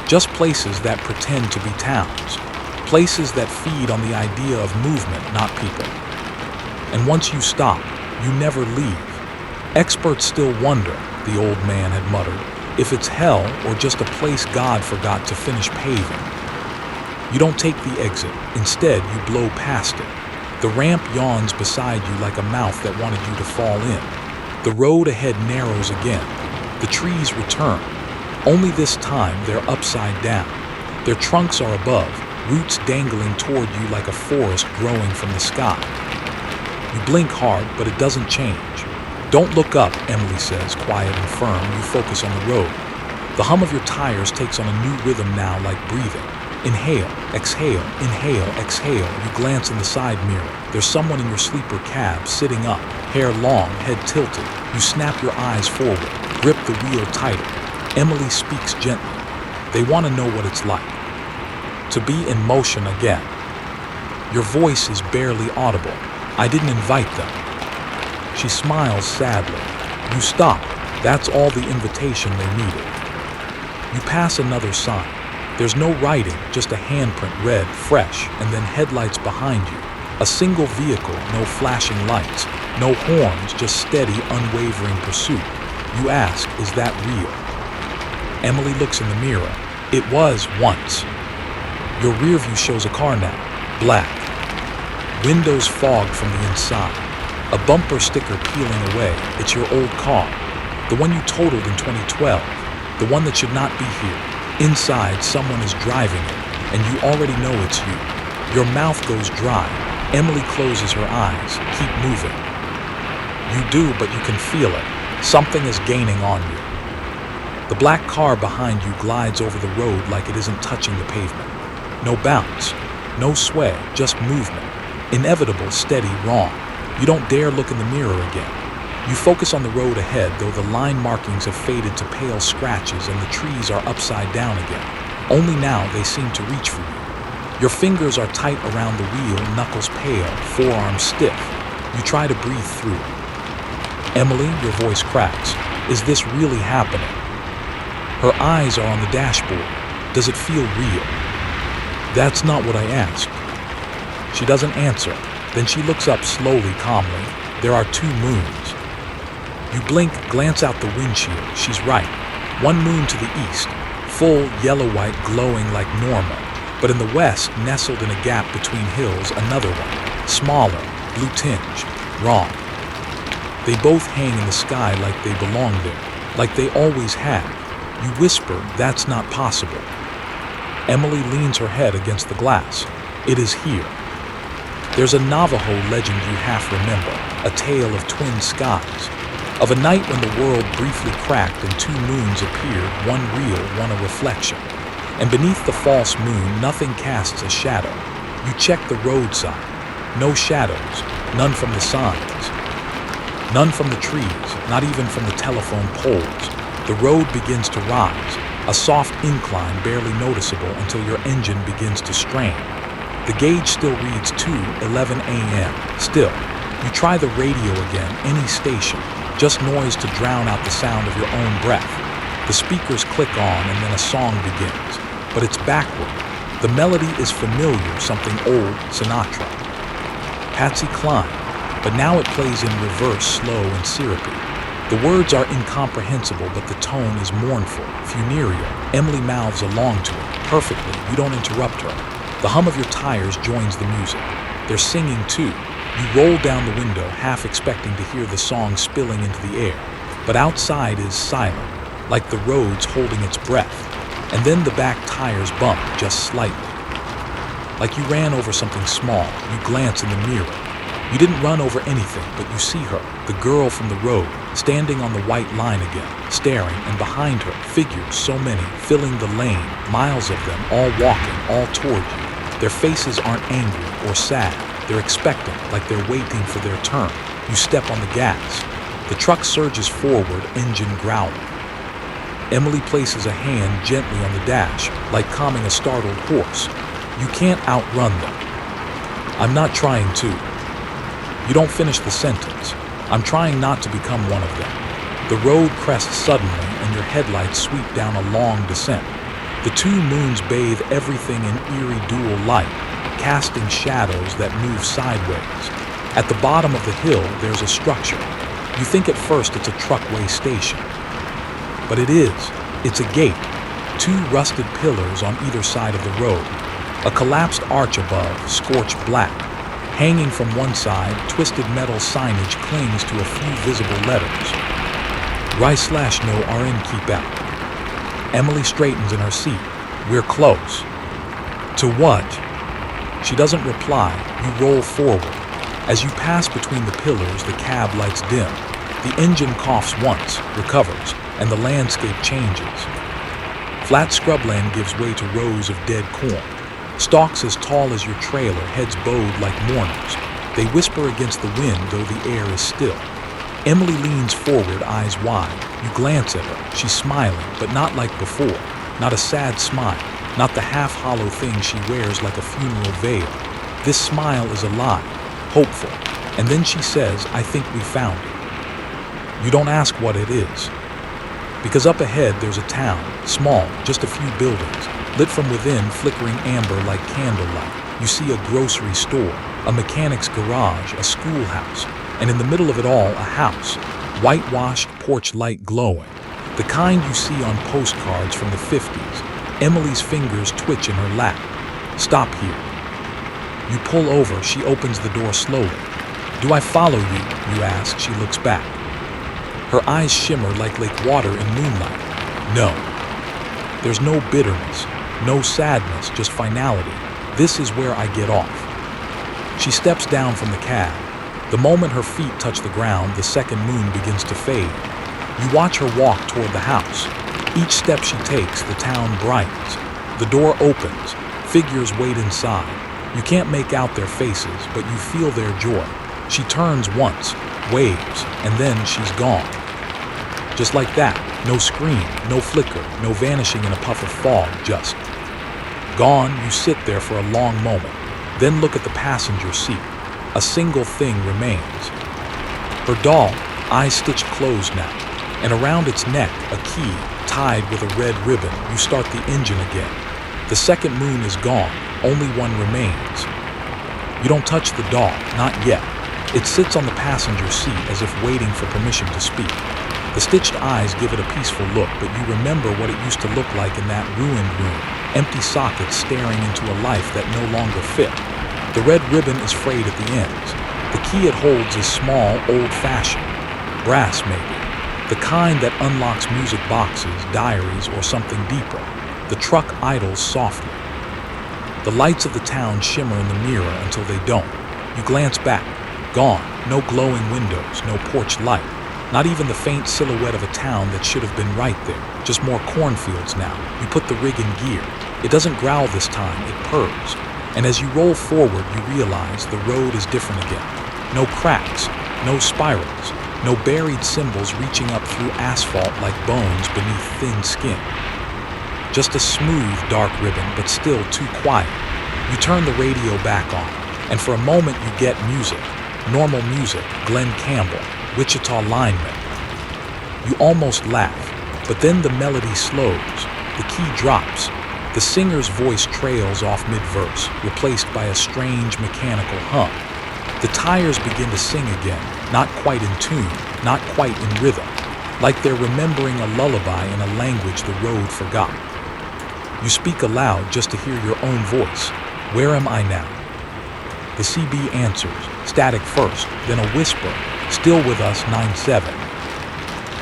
Just places that pretend to be towns. Places that feed on the idea of movement, not people. And once you stop, you never leave. Experts still wonder, the old man had muttered, if it's hell or just a place God forgot to finish paving. You don't take the exit. Instead, you blow past it. The ramp yawns beside you like a mouth that wanted you to fall in. The road ahead narrows again. The trees return. Only this time they're upside down. Their trunks are above, roots dangling toward you like a forest growing from the sky. You blink hard, but it doesn't change. Don't look up, Emily says, quiet and firm. You focus on the road. The hum of your tires takes on a new rhythm now, like breathing. Inhale, exhale, inhale, exhale. You glance in the side mirror. There's someone in your sleeper cab, sitting up, hair long, head tilted. You snap your eyes forward, grip the wheel tighter. Emily speaks gently. They want to know what it's like to be in motion again. Your voice is barely audible. I didn't invite them. She smiles sadly. You stop. That's all the invitation they needed. You pass another sign. There's no writing, just a handprint, red, fresh, and then headlights behind you. A single vehicle, no flashing lights, no horns, just steady, unwavering pursuit. You ask, is that real? Emily looks in the mirror. It was once. Your rear view shows a car now, black. Windows fogged from the inside. A bumper sticker peeling away. It's your old car. The one you totaled in 2012. The one that should not be here. Inside, someone is driving it, and you already know it's you. Your mouth goes dry. Emily closes her eyes. Keep moving. You do, but you can feel it. Something is gaining on you. The black car behind you glides over the road like it isn't touching the pavement. No bounce, no sway, just movement. Inevitable, steady, wrong. You don't dare look in the mirror again. You focus on the road ahead, though the line markings have faded to pale scratches and the trees are upside down again. Only now they seem to reach for you. Your fingers are tight around the wheel, knuckles pale, forearms stiff. You try to breathe through it. Emily, your voice cracks. Is this really happening? Her eyes are on the dashboard. Does it feel real? That's not what I asked. She doesn't answer. Then she looks up slowly, calmly. There are 2 moons. You blink, glance out the windshield. She's right. One moon to the east, full, yellow-white, glowing like normal. But in the west, nestled in a gap between hills, another one, smaller, blue tinged, wrong. They both hang in the sky like they belong there, like they always have. You whisper, that's not possible. Emily leans her head against the glass. It is here. There's a Navajo legend you half remember, a tale of twin skies. Of a night when the world briefly cracked and 2 moons appeared, one real, one a reflection. And beneath the false moon, nothing casts a shadow. You check the roadside. No shadows, none from the signs. None from the trees, not even from the telephone poles. The road begins to rise, a soft incline barely noticeable until your engine begins to strain. The gauge still reads 2:11 a.m. Still, you try the radio again, any station, just noise to drown out the sound of your own breath. The speakers click on and then a song begins, but it's backward. The melody is familiar, something old, Sinatra. Patsy Cline, but now it plays in reverse, slow and syrupy. The words are incomprehensible, but the tone is mournful, funereal. Emily mouths along to it, perfectly, you don't interrupt her. The hum of your tires joins the music. They're singing too. You roll down the window, half expecting to hear the song spilling into the air. But outside is silent, like the road's holding its breath. And then the back tires bump, just slightly. Like you ran over something small. You glance in the mirror. You didn't run over anything, but you see her, the girl from the road, standing on the white line again, staring, and behind her, figures, so many, filling the lane, miles of them, all walking, all toward you. Their faces aren't angry or sad. They're expectant, like they're waiting for their turn. You step on the gas. The truck surges forward, engine growling. Emily places a hand gently on the dash, like calming a startled horse. You can't outrun them. I'm not trying to. You don't finish the sentence. I'm trying not to become one of them. The road crests suddenly, and your headlights sweep down a long descent. The two moons bathe everything in eerie dual light, casting shadows that move sideways. At the bottom of the hill, there's a structure. You think at first it's a truckway station. But it is. It's a gate. Two rusted pillars on either side of the road. A collapsed arch above, scorched black. Hanging from one side, twisted metal signage clings to a few visible letters. Ry/no RN keep out. Emily straightens in her seat. We're close. To what? She doesn't reply. You roll forward. As you pass between the pillars, the cab lights dim. The engine coughs once, recovers, and the landscape changes. Flat scrubland gives way to rows of dead corn. Stalks as tall as your trailer, heads bowed like mourners. They whisper against the wind, though the air is still. Emily leans forward, eyes wide. You glance at her. She's smiling, but not like before. Not a sad smile. Not the half-hollow thing she wears like a funeral veil. This smile is alive, hopeful. And then she says, I think we found it. You don't ask what it is. Because up ahead there's a town, small, just a few buildings. Lit from within, flickering amber like candlelight. You see a grocery store, a mechanic's garage, a schoolhouse, and in the middle of it all, a house, whitewashed, porch light glowing. The kind you see on postcards from the 50s. Emily's fingers twitch in her lap. Stop here. You pull over. She opens the door slowly. Do I follow you? You ask. She looks back. Her eyes shimmer like lake water in moonlight. No. There's no bitterness, no sadness, just finality. This is where I get off. She steps down from the cab. The moment her feet touch the ground, the second moon begins to fade. You watch her walk toward the house. Each step she takes, the town brightens. The door opens. Figures wait inside. You can't make out their faces, but you feel their joy. She turns once, waves, and then she's gone. Just like that, no scream, no flicker, no vanishing in a puff of fog, just gone. You sit there for a long moment, then look at the passenger seat. A single thing remains. Her doll, eyes stitched closed now, and around its neck, a key, tied with a red ribbon. You start the engine again. The second moon is gone, only one remains. You don't touch the doll, not yet. It sits on the passenger seat as if waiting for permission to speak. The stitched eyes give it a peaceful look, but you remember what it used to look like in that ruined room, empty sockets staring into a life that no longer fit. The red ribbon is frayed at the ends. The key it holds is small, old-fashioned. Brass, maybe. The kind that unlocks music boxes, diaries, or something deeper. The truck idles softly. The lights of the town shimmer in the mirror until they don't. You glance back. Gone. No glowing windows, no porch light. Not even the faint silhouette of a town that should have been right there. Just more cornfields now. You put the rig in gear. It doesn't growl this time, it purrs. And as you roll forward, you realize the road is different again. No cracks, no spirals, no buried symbols reaching up through asphalt like bones beneath thin skin. Just a smooth, dark ribbon, but still too quiet. You turn the radio back on, and for a moment you get music. Normal music, Glenn Campbell, Wichita lineman. You almost laugh, but then the melody slows. The key drops. The singer's voice trails off mid-verse, replaced by a strange mechanical hum. The tires begin to sing again, not quite in tune, not quite in rhythm, like they're remembering a lullaby in a language the road forgot. You speak aloud just to hear your own voice. Where am I now? The CB answers, static first, then a whisper, still with us 9-7.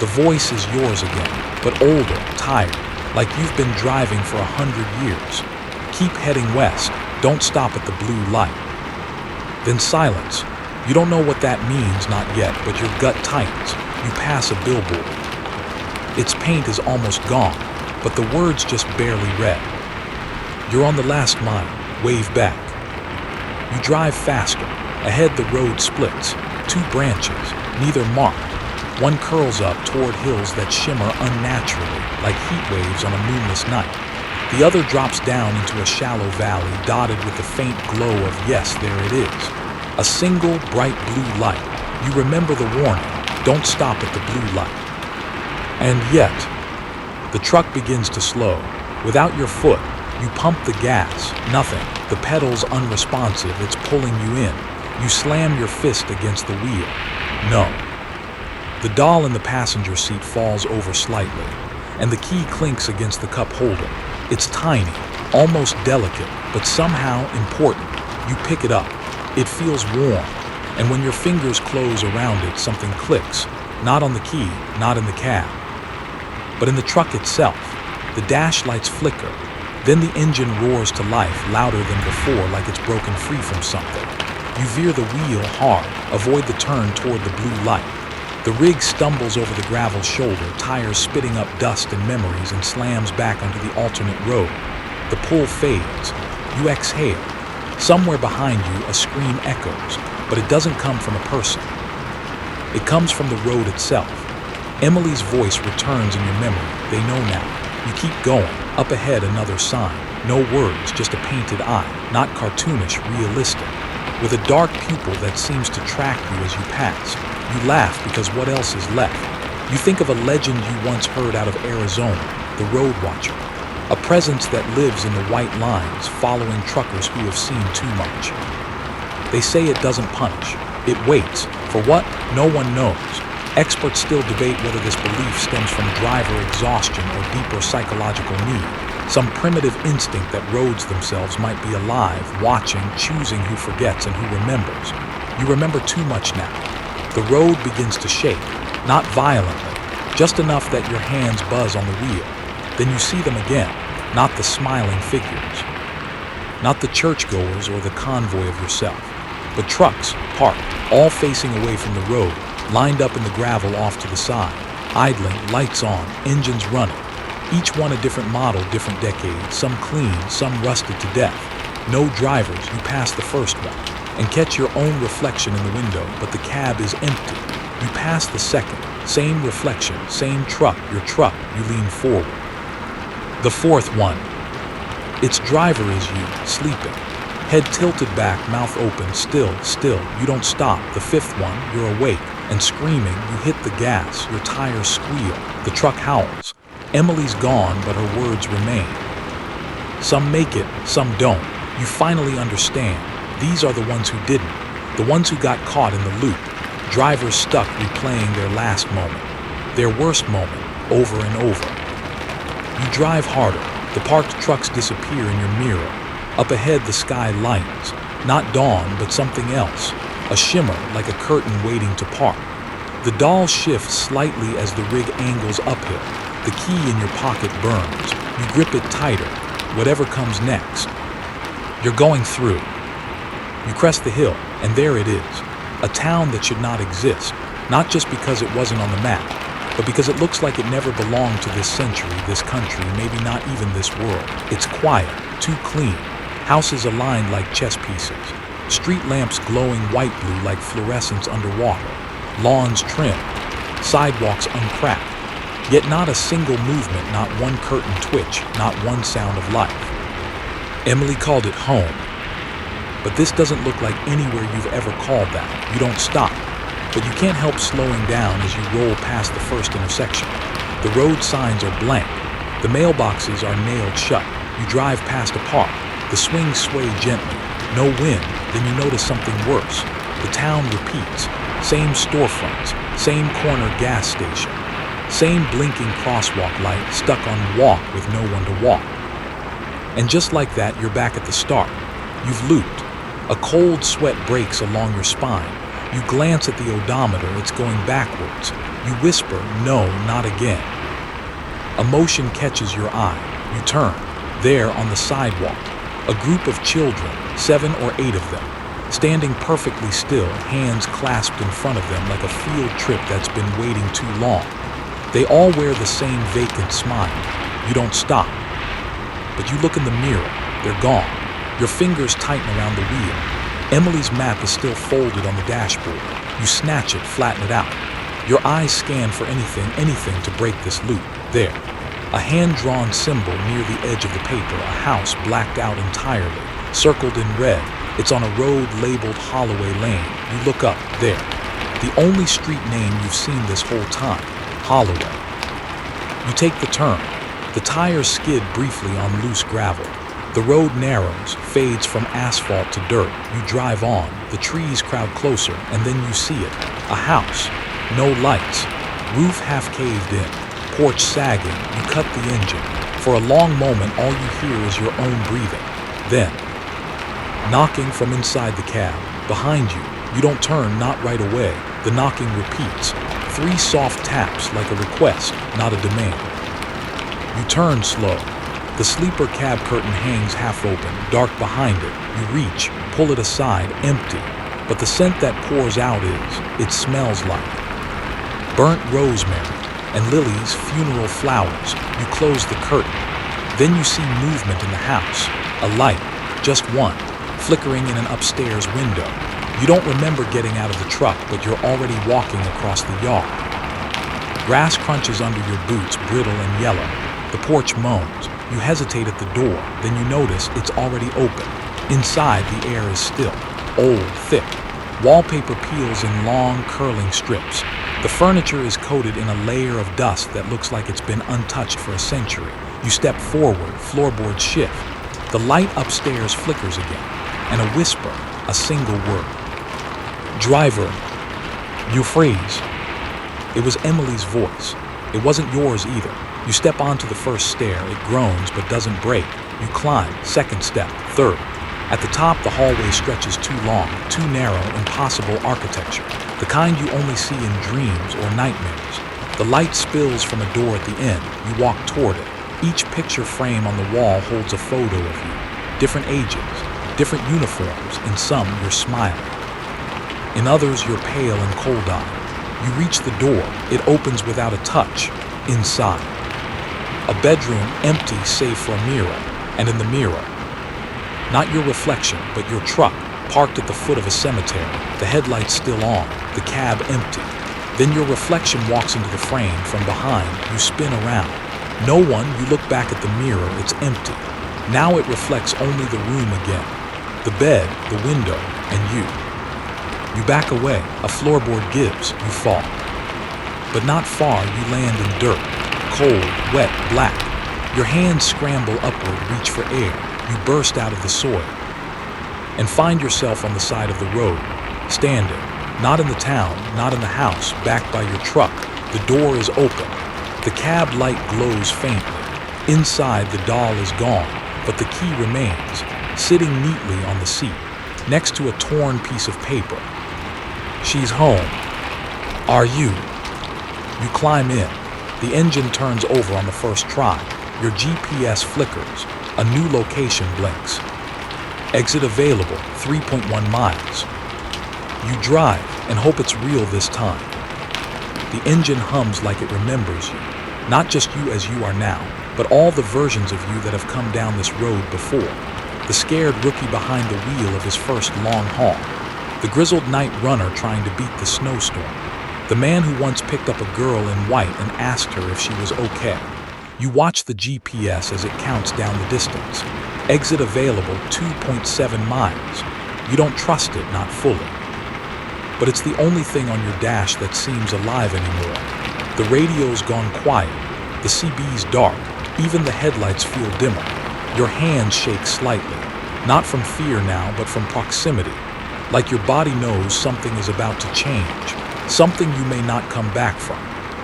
The voice is yours again, but older, tired, like you've been driving for 100 years. Keep heading west, don't stop at the blue light. Then silence. You don't know what that means, not yet, but your gut tightens. You pass a billboard. Its paint is almost gone, but the words just barely read. You're on the last mile, wave back. You drive faster. Ahead the road splits. Two branches, neither marked. One curls up toward hills that shimmer unnaturally, like heat waves on a moonless night. The other drops down into a shallow valley dotted with the faint glow of, yes, there it is. A single bright blue light. You remember the warning, don't stop at the blue light. And yet, the truck begins to slow. Without your foot, you pump the gas, nothing. The pedal's unresponsive, it's pulling you in. You slam your fist against the wheel. No. The doll in the passenger seat falls over slightly, and the key clinks against the cup holder. It's tiny, almost delicate, but somehow important. You pick it up. It feels warm, and when your fingers close around it, something clicks. Not on the key, not in the cab, but in the truck itself. The dash lights flicker. Then the engine roars to life, louder than before, like it's broken free from something. You veer the wheel hard, avoid the turn toward the blue light. The rig stumbles over the gravel shoulder, tires spitting up dust and memories, and slams back onto the alternate road. The pull fades. You exhale. Somewhere behind you, a scream echoes, but it doesn't come from a person. It comes from the road itself. Emily's voice returns in your memory. They know now. You keep going. Up ahead, another sign. No words, just a painted eye. Not cartoonish, realistic. With a dark pupil that seems to track you as you pass. You laugh because what else is left? You think of a legend you once heard out of Arizona, the Road Watcher. A presence that lives in the white lines, following truckers who have seen too much. They say it doesn't punish. It waits. For what? No one knows. Experts still debate whether this belief stems from driver exhaustion or deeper psychological need. Some primitive instinct that roads themselves might be alive, watching, choosing who forgets and who remembers. You remember too much now. The road begins to shake, not violently, just enough that your hands buzz on the wheel. Then you see them again, not the smiling figures, not the churchgoers or the convoy of yourself, but trucks, parked, all facing away from the road, lined up in the gravel off to the side, idling, lights on, engines running. Each one a different model, different decade, some clean, some rusted to death. No drivers, you pass the first one, and catch your own reflection in the window, but the cab is empty. You pass the second, same reflection, same truck, your truck, you lean forward. The fourth one. Its driver is you, sleeping. Head tilted back, mouth open, still, you don't stop. The fifth one, you're awake, and screaming, you hit the gas, your tires squeal, the truck howls. Emily's gone, but her words remain. Some make it, some don't. You finally understand. These are the ones who didn't, the ones who got caught in the loop. Drivers stuck replaying their last moment, their worst moment, over and over. You drive harder. The parked trucks disappear in your mirror. Up ahead, the sky lightens. Not dawn, but something else. A shimmer, like a curtain waiting to part. The doll shifts slightly as the rig angles uphill. The key in your pocket burns. You grip it tighter, whatever comes next. You're going through. You crest the hill, and there it is. A town that should not exist, not just because it wasn't on the map, but because it looks like it never belonged to this century, this country, maybe not even this world. It's quiet, too clean. Houses aligned like chess pieces. Street lamps glowing white-blue like fluorescence underwater. Lawns trimmed. Sidewalks uncracked. Yet not a single movement, not one curtain twitch, not one sound of life. Emily called it home. But this doesn't look like anywhere you've ever called that. You don't stop. But you can't help slowing down as you roll past the first intersection. The road signs are blank. The mailboxes are nailed shut. You drive past a park. The swings sway gently. No wind. Then you notice something worse. The town repeats. Same storefronts. Same corner gas station. Same blinking crosswalk light stuck on walk with no one to walk. And just like that, you're back at the start. You've looped. A cold sweat breaks along your spine. You glance at the odometer, it's going backwards. You whisper, no, not again. A motion catches your eye. You turn. There on the sidewalk, a group of children, 7 or 8 of them, standing perfectly still, hands clasped in front of them like a field trip that's been waiting too long. They all wear the same vacant smile. You don't stop. But you look in the mirror. They're gone. Your fingers tighten around the wheel. Emily's map is still folded on the dashboard. You snatch it, flatten it out. Your eyes scan for anything to break this loop. There. A hand-drawn symbol near the edge of the paper, a house blacked out entirely, circled in red. It's on a road labeled Holloway Lane. You look up, there. The only street name you've seen this whole time, Holloway. You take the turn. The tires skid briefly on loose gravel. The road narrows, fades from asphalt to dirt. You drive on, the trees crowd closer, and then you see it. A house. No lights. Roof half caved in. Porch sagging. You cut the engine. For a long moment, all you hear is your own breathing. Then, knocking from inside the cab. Behind you. You don't turn, not right away. The knocking repeats. 3 soft taps, like a request, not a demand. You turn slow. The sleeper cab curtain hangs half open, dark behind it. You reach, pull it aside, empty. But the scent that pours out it smells like burnt rosemary and Lily's funeral flowers. You close the curtain. Then you see movement in the house. A light, just one, flickering in an upstairs window. You don't remember getting out of the truck, but you're already walking across the yard. Grass crunches under your boots, brittle and yellow. The porch moans. You hesitate at the door, then you notice it's already open. Inside, the air is still, old, thick. Wallpaper peels in long, curling strips. The furniture is coated in a layer of dust that looks like it's been untouched for a century. You step forward, floorboards shift. The light upstairs flickers again, and a whisper, a single word. Driver. You freeze. It was Emily's voice. It wasn't yours either. You step onto the first stair. It groans but doesn't break. You climb, second step, third. At the top, the hallway stretches too long, too narrow, impossible architecture. The kind you only see in dreams or nightmares. The light spills from a door at the end. You walk toward it. Each picture frame on the wall holds a photo of you. Different ages, different uniforms. In some, you're smiling. In others, you're pale and cold-eyed. You reach the door. It opens without a touch. Inside. A bedroom, empty save for a mirror. And in the mirror, not your reflection, but your truck, parked at the foot of a cemetery, the headlights still on, the cab empty. Then your reflection walks into the frame from behind. You spin around. No one. You look back at the mirror. It's empty. Now it reflects only the room again. The bed, the window, and you. You back away. A floorboard gives. You fall. But not far. You land in dirt. Cold, wet, black. Your hands scramble upward, reach for air. You burst out of the soil and find yourself on the side of the road, standing, not in the town, not in the house, backed by your truck. The door is open. The cab light glows faintly. Inside, the doll is gone, but the key remains, sitting neatly on the seat, next to a torn piece of paper. She's home. Are you? You climb in. The engine turns over on the first try. Your GPS flickers. A new location blinks. Exit available, 3.1 miles. You drive and hope it's real this time. The engine hums like it remembers you. Not just you as you are now, but all the versions of you that have come down this road before. The scared rookie behind the wheel of his first long haul. The grizzled night runner trying to beat the snowstorm. The man who once picked up a girl in white and asked her if she was okay. You watch the GPS as it counts down the distance. Exit available, 2.7 miles. You don't trust it, not fully. But it's the only thing on your dash that seems alive anymore. The radio's gone quiet. The CB's dark. Even the headlights feel dimmer. Your hands shake slightly. Not from fear now, but from proximity. Like your body knows something is about to change. Something you may not come back from.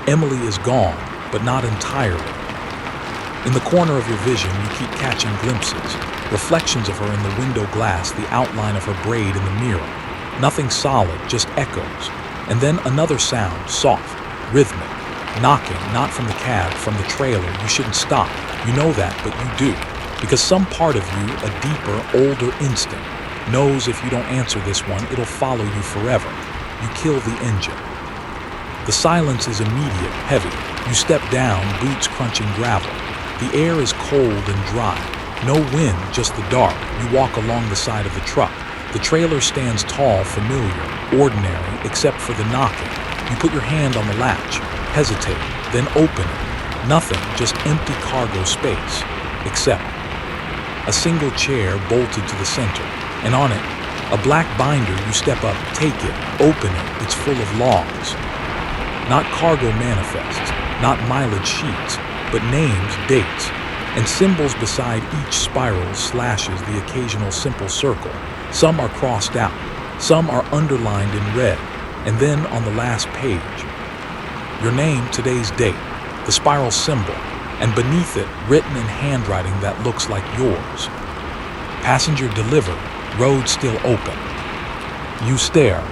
Emily is gone, but not entirely. In the corner of your vision, you keep catching glimpses, reflections of her in the window glass, the outline of her braid in the mirror. Nothing solid, just echoes. And then another sound, soft, rhythmic, knocking, not from the cab, from the trailer. You shouldn't stop. You know that, but you do. Because some part of you, a deeper, older instinct, knows if you don't answer this one, it'll follow you forever. You kill the engine. The silence is immediate, heavy. You step down, boots crunching gravel. The air is cold and dry. No wind, just the dark. You walk along the side of the truck. The trailer stands tall, familiar, ordinary, except for the knocking. You put your hand on the latch, hesitate, then open it. Nothing, just empty cargo space. Except a single chair bolted to the center, and on it, a black binder. You step up, take it, open it. It's full of logs. Not cargo manifests, not mileage sheets, but names, dates, and symbols beside each spiral. Slashes, the occasional simple circle. Some are crossed out, some are underlined in red, and then on the last page, your name, today's date, the spiral symbol, and beneath it, written in handwriting that looks like yours. Passenger delivered, road still open. You stare,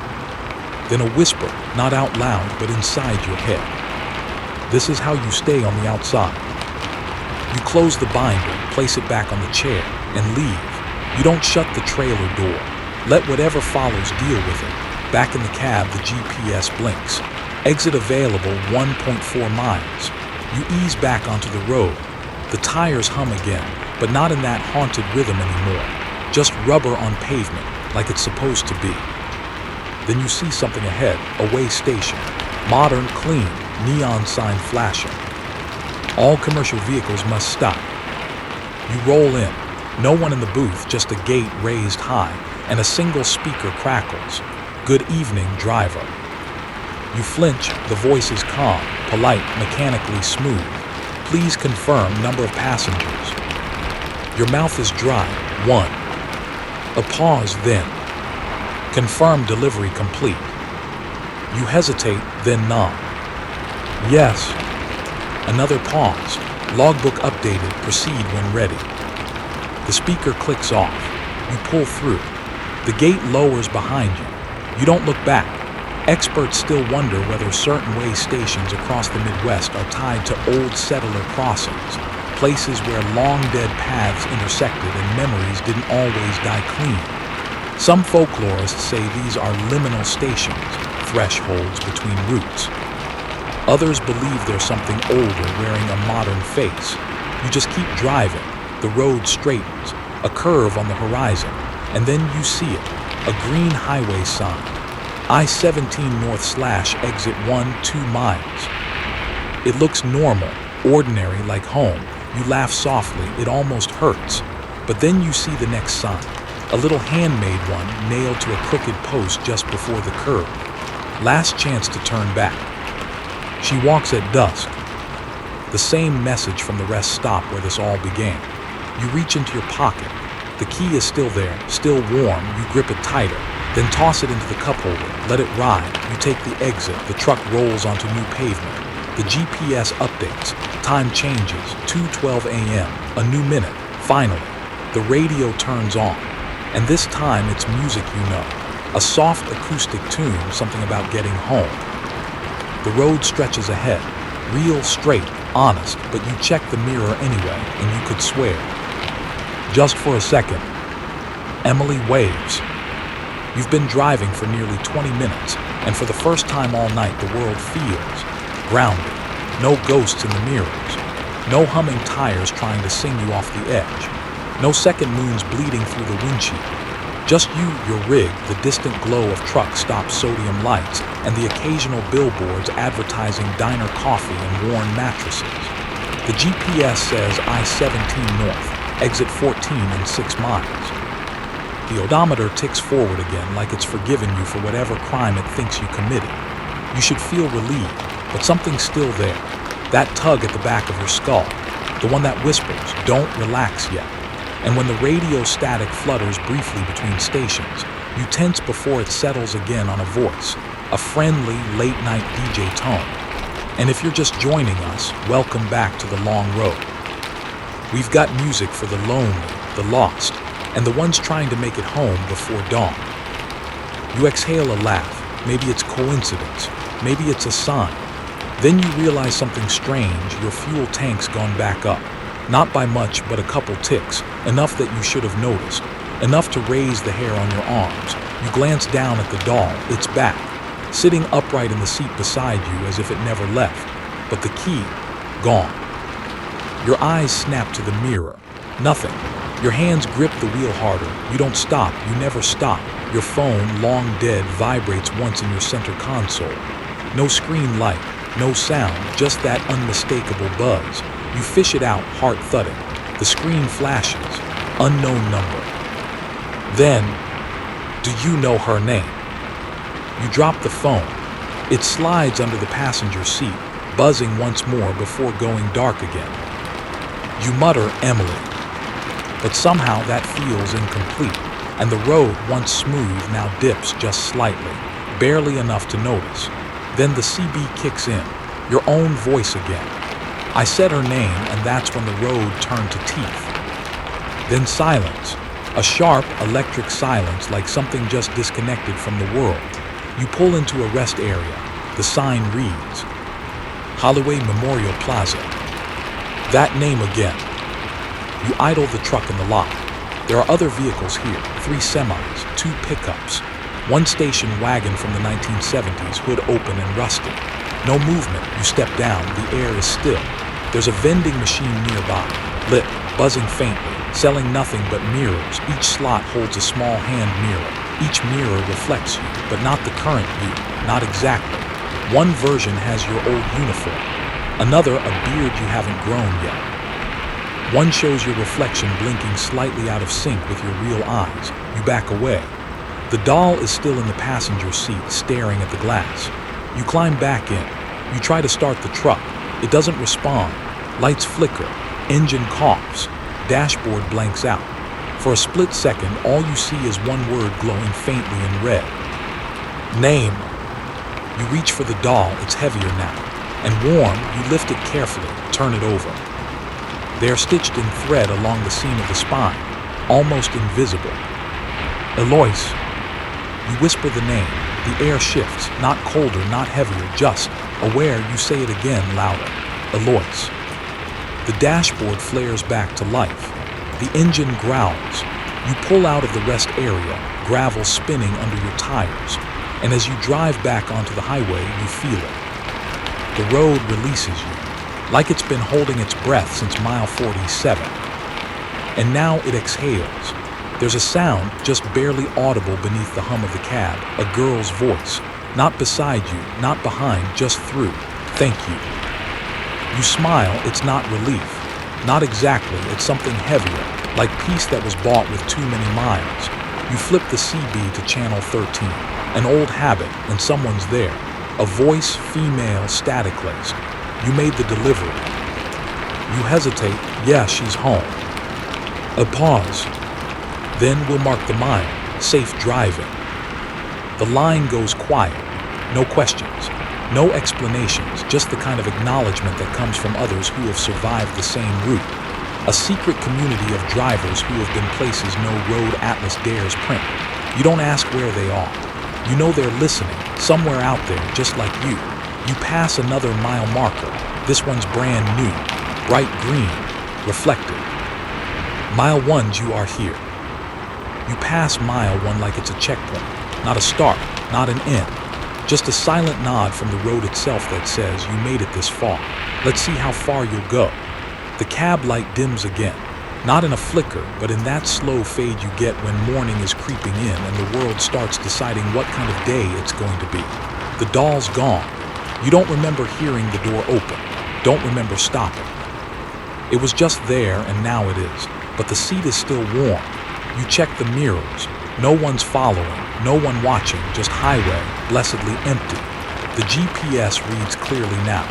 then a whisper, not out loud but inside your head. This is how you stay on the outside. You close the binder, place it back on the chair, and leave. You don't shut the trailer door. Let whatever follows deal with it. Back in the cab, the GPS blinks. Exit available, 1.4 miles. You ease back onto the road. The tires hum again, but not in that haunted rhythm anymore. Just rubber on pavement, like it's supposed to be. Then you see something ahead, a way station. Modern, clean, neon sign flashing. All commercial vehicles must stop. You roll in. No one in the booth, just a gate raised high, and a single speaker crackles. Good evening, driver. You flinch, the voice is calm, polite, mechanically smooth. Please confirm number of passengers. Your mouth is dry, 1. A pause, then. Confirm delivery complete. You hesitate, then nod. Yes. Another pause. Logbook updated, proceed when ready. The speaker clicks off. You pull through. The gate lowers behind you. You don't look back. Experts still wonder whether certain way stations across the Midwest are tied to old settler crossings, places where long-dead paths intersected and memories didn't always die clean. Some folklorists say these are liminal stations, thresholds between routes. Others believe there's something older wearing a modern face. You just keep driving. The road straightens, a curve on the horizon, and then you see it, a green highway sign. I-17 North / exit 1, 2 miles. It looks normal, ordinary, like home. You laugh softly, it almost hurts. But then you see the next sign, a little handmade one nailed to a crooked post just before the curb. Last chance to turn back. She walks at dusk. The same message from the rest stop where this all began. You reach into your pocket. The key is still there, still warm. You grip it tighter, then toss it into the cup holder. Let it ride. You take the exit. The truck rolls onto new pavement. The GPS updates. Time changes. 2:12 a.m. A new minute. Finally, the radio turns on. And this time it's music you know. A soft acoustic tune, something about getting home. The road stretches ahead. Real, straight, honest, but you check the mirror anyway, and you could swear. Just for a second. Emily waves. You've been driving for nearly 20 minutes, and for the first time all night the world feels grounded. No ghosts in the mirrors. No humming tires trying to sing you off the edge. No second moons bleeding through the windshield. Just you, your rig, the distant glow of truck stop sodium lights, and the occasional billboards advertising diner coffee and worn mattresses. The GPS says I-17 North, exit 14 in 6 miles. The odometer ticks forward again like it's forgiven you for whatever crime it thinks you committed. You should feel relieved, but something's still there. That tug at the back of your skull, the one that whispers, don't relax yet. And when the radio static flutters briefly between stations, you tense before it settles again on a voice, a friendly late-night DJ tone. And if you're just joining us, welcome back to the long road. We've got music for the lonely, the lost, and the ones trying to make it home before dawn. You exhale a laugh. Maybe it's coincidence. Maybe it's a sign. Then you realize something strange. Your fuel tank's gone back up. Not by much, but a couple ticks. Enough that you should have noticed. Enough to raise the hair on your arms. You glance down at the doll. It's back, sitting upright in the seat beside you as if it never left. But the key, gone. Your eyes snap to the mirror. Nothing. Your hands grip the wheel harder. You don't stop. You never stop. Your phone, long dead, vibrates once in your center console. No screen light, no sound, just that unmistakable buzz. You fish it out, heart thudding. The screen flashes. Unknown number. Then, do you know her name? You drop the phone. It slides under the passenger seat, buzzing once more before going dark again. You mutter Emily. But somehow that feels incomplete, and the road, once smooth, now dips just slightly, barely enough to notice. Then the CB kicks in, your own voice again. I said her name, and that's when the road turned to teeth. Then silence, a sharp, electric silence like something just disconnected from the world. You pull into a rest area. The sign reads, Holloway Memorial Plaza. That name again. You idle the truck in the lot. There are other vehicles here, 3 semis, 2 pickups, 1 station wagon from the 1970s, hood open and rusted. No movement. You step down. The air is still. There's a vending machine nearby, lit, buzzing faintly, selling nothing but mirrors. Each slot holds a small hand mirror. Each mirror reflects you, but not the current you, not exactly. One version has your old uniform, another a beard you haven't grown yet. One shows your reflection blinking slightly out of sync with your real eyes. You back away. The doll is still in the passenger seat, staring at the glass. You climb back in. You try to start the truck. It doesn't respond. Lights flicker. Engine coughs. Dashboard blanks out. For a split second, all you see is one word glowing faintly in red. Name. You reach for the doll. It's heavier now. And warm, you lift it carefully, turn it over. They are stitched in thread along the seam of the spine, almost invisible. Eloise. You whisper the name. The air shifts, not colder, not heavier, just aware. You say it again, louder. Eloise. The dashboard flares back to life. The engine growls. You pull out of the rest area, gravel spinning under your tires. And as you drive back onto the highway, you feel it. The road releases you, like it's been holding its breath since mile 47. And now it exhales. There's a sound just barely audible beneath the hum of the cab, a girl's voice. Not beside you, not behind, just through. Thank you. You smile. It's not relief. Not exactly. It's something heavier, like peace that was bought with too many miles. You flip the CB to channel 13. An old habit, and someone's there. A voice, female, static-laced. You made the delivery. You hesitate. Yeah, she's home. A pause. Then we'll mark the mile. Safe driving. The line goes quiet. No questions. No explanations. Just the kind of acknowledgement that comes from others who have survived the same route. A secret community of drivers who have been places no road atlas dares print. You don't ask where they are. You know they're listening, somewhere out there, just like you. You pass another mile marker. This one's brand new, bright green, reflective. Mile 1, you are here. You pass mile 1 like it's a checkpoint, not a start, not an end. Just a silent nod from the road itself that says you made it this far. Let's see how far you'll go. The cab light dims again. Not in a flicker, but in that slow fade you get when morning is creeping in and the world starts deciding what kind of day it's going to be. The doll's gone. You don't remember hearing the door open. Don't remember stopping. It was just there and now it is. But the seat is still warm. You check the mirrors. No one's following. No one watching. Just highway, blessedly empty. The GPS reads clearly now.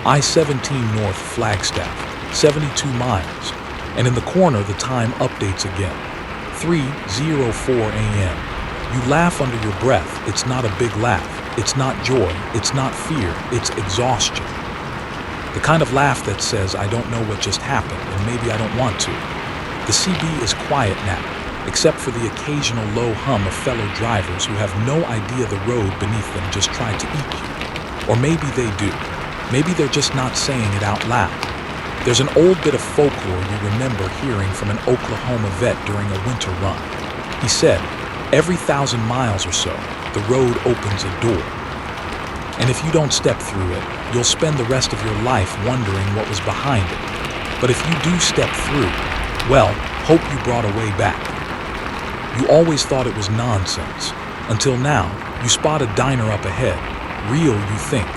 I-17 North Flagstaff, 72 miles. And in the corner, the time updates again. 3:04 a.m. You laugh under your breath. It's not a big laugh. It's not joy. It's not fear. It's exhaustion. The kind of laugh that says, I don't know what just happened, and maybe I don't want to. The CB is quiet now, except for the occasional low hum of fellow drivers who have no idea the road beneath them just tried to eat you. Or maybe they do. Maybe they're just not saying it out loud. There's an old bit of folklore you remember hearing from an Oklahoma vet during a winter run. He said, every 1,000 miles or so, the road opens a door. And if you don't step through it, you'll spend the rest of your life wondering what was behind it. But if you do step through, well, hope you brought a way back. You always thought it was nonsense. Until now, you spot a diner up ahead. Real, you think.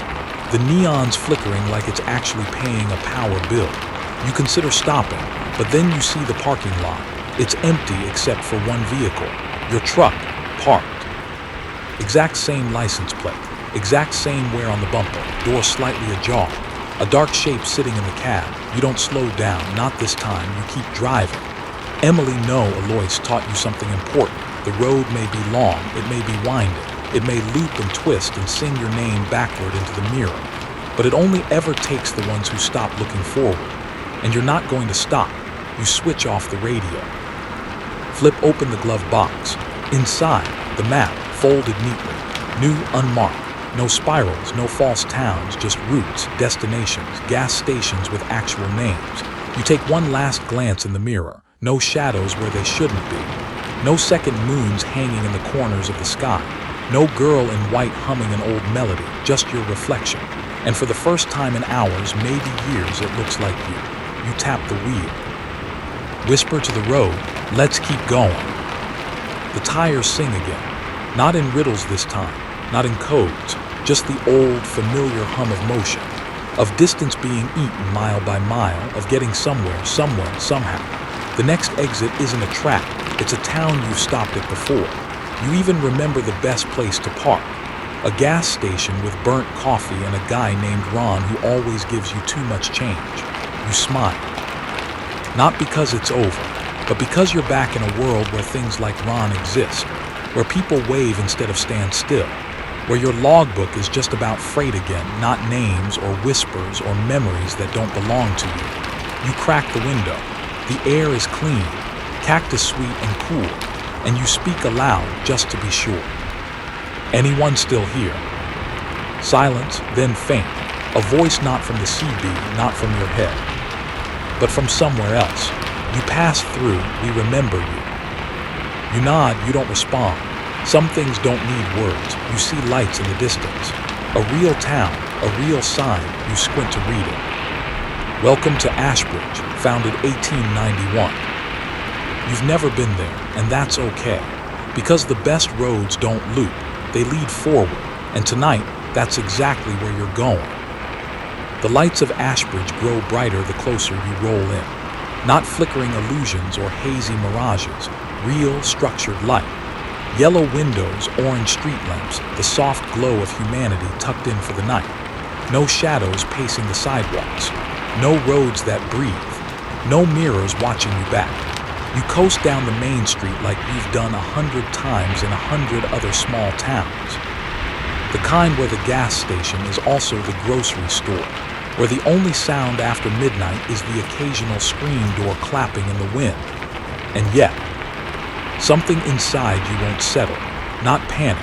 The neon's flickering like it's actually paying a power bill. You consider stopping, but then you see the parking lot. It's empty except for one vehicle. Your truck, parked. Exact same license plate. Exact same wear on the bumper. Door slightly ajar. A dark shape sitting in the cab. You don't slow down, not this time. You keep driving. Emily, no, Alois taught you something important. The road may be long, it may be winding. It may loop and twist and sing your name backward into the mirror. But it only ever takes the ones who stop looking forward. And you're not going to stop. You switch off the radio. Flip open the glove box. Inside, the map, folded neatly. New, unmarked. No spirals, no false towns, just routes, destinations, gas stations with actual names. You take one last glance in the mirror. No shadows where they shouldn't be. No second moons hanging in the corners of the sky. No girl in white humming an old melody, just your reflection. And for the first time in hours, maybe years, it looks like you. You tap the wheel. Whisper to the road, let's keep going. The tires sing again. Not in riddles this time, not in codes, just the old, familiar hum of motion, of distance being eaten mile by mile, of getting somewhere, somehow. The next exit isn't a trap, it's a town you've stopped at before. You even remember the best place to park. A gas station with burnt coffee and a guy named Ron who always gives you too much change. You smile. Not because it's over, but because you're back in a world where things like Ron exist, where people wave instead of stand still, where your logbook is just about freight again, not names or whispers or memories that don't belong to you. You crack the window. The air is clean, cactus sweet and cool, and you speak aloud just to be sure. Anyone still here? Silence, then faint, a voice not from the CB, not from your head, but from somewhere else. You pass through, we remember you. You nod, you don't respond. Some things don't need words. You see lights in the distance. A real town, a real sign, you squint to read it. Welcome to Ashbridge, founded 1891. You've never been there, and that's okay, because the best roads don't loop, they lead forward, and tonight, that's exactly where you're going. The lights of Ashbridge grow brighter the closer you roll in. Not flickering illusions or hazy mirages, real, structured light. Yellow windows, orange street lamps, the soft glow of humanity tucked in for the night. No shadows pacing the sidewalks. No roads that breathe. No mirrors watching you back. You coast down the main street like you've done 100 times in 100 other small towns. The kind where the gas station is also the grocery store, where the only sound after midnight is the occasional screen door clapping in the wind. And yet, something inside you won't settle, not panic,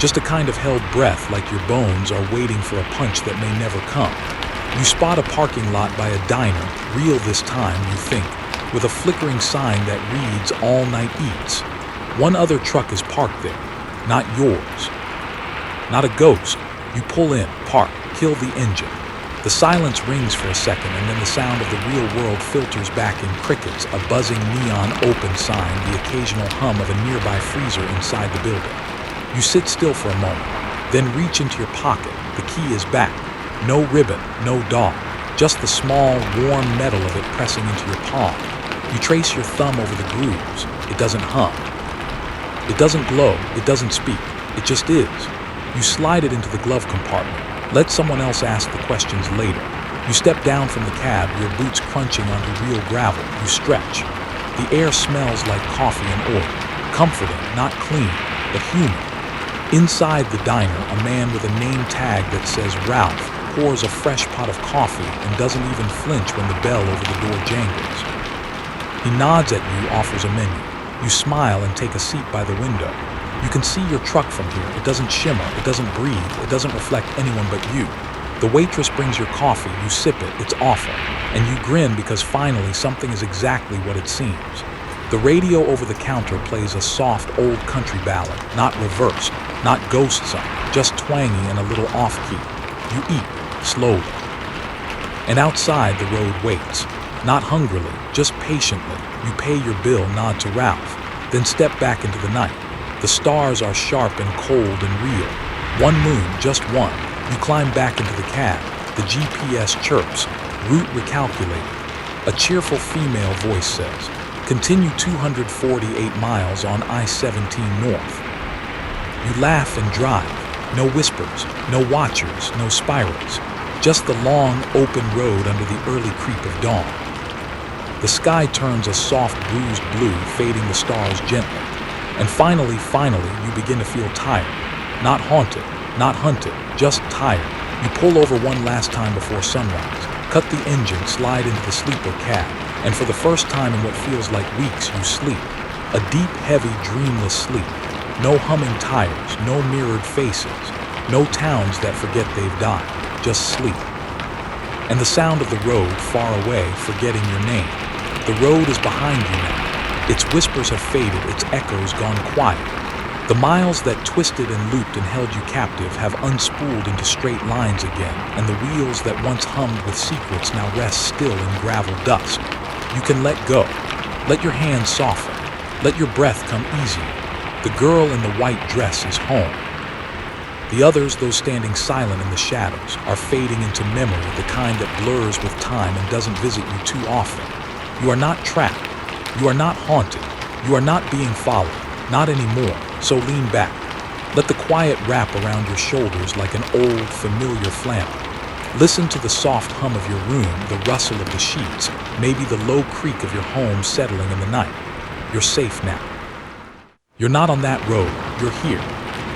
just a kind of held breath like your bones are waiting for a punch that may never come. You spot a parking lot by a diner, real this time, you think, with a flickering sign that reads All Night Eats. One other truck is parked there, not yours. Not a ghost. You pull in, park, kill the engine. The silence rings for a second, and then the sound of the real world filters back in crickets, a buzzing neon open sign, the occasional hum of a nearby freezer inside the building. You sit still for a moment, then reach into your pocket. The key is back. No ribbon, no dog, just the small, warm metal of it pressing into your palm. You trace your thumb over the grooves. It doesn't hum. It doesn't glow. It doesn't speak. It just is. You slide it into the glove compartment. Let someone else ask the questions later. You step down from the cab, your boots crunching onto real gravel. You stretch. The air smells like coffee and oil. Comforting, not clean, but human. Inside the diner, a man with a name tag that says Ralph pours a fresh pot of coffee and doesn't even flinch when the bell over the door jangles. He nods at you, offers a menu. You smile and take a seat by the window. You can see your truck from here. It doesn't shimmer, it doesn't breathe, it doesn't reflect anyone but you. The waitress brings your coffee, you sip it, it's awful. And you grin because finally something is exactly what it seems. The radio over the counter plays a soft old country ballad, not reversed, not ghost sung, just twangy and a little off-key. You eat, slowly. And outside the road waits, not hungrily, just patiently. You pay your bill, nod to Ralph, then step back into the night. The stars are sharp and cold and real. One moon, just one. You climb back into the cab. The GPS chirps. Route recalculated. A cheerful female voice says, "Continue 248 miles on I-17 north." You laugh and drive. No whispers, no watchers, no spirals. Just the long, open road under the early creep of dawn. The sky turns a soft, bruised blue, fading the stars gently. And finally, you begin to feel tired. Not haunted, not hunted, just tired. You pull over one last time before sunrise, cut the engine, slide into the sleeper cab, and for the first time in what feels like weeks, you sleep. A deep, heavy, dreamless sleep. No humming tires, no mirrored faces, no towns that forget they've died, just sleep. And the sound of the road far away, forgetting your name. The road is behind you now. Its whispers have faded, its echoes gone quiet. The miles that twisted and looped and held you captive have unspooled into straight lines again, and the wheels that once hummed with secrets now rest still in gravel dust. You can let go. Let your hands soften. Let your breath come easier. The girl in the white dress is home. The others, those standing silent in the shadows, are fading into memory, the kind that blurs with time and doesn't visit you too often. You are not trapped. You are not haunted. You are not being followed. Not anymore. So lean back. Let the quiet wrap around your shoulders like an old, familiar flannel. Listen to the soft hum of your room, the rustle of the sheets, maybe the low creak of your home settling in the night. You're safe now. You're not on that road. You're here.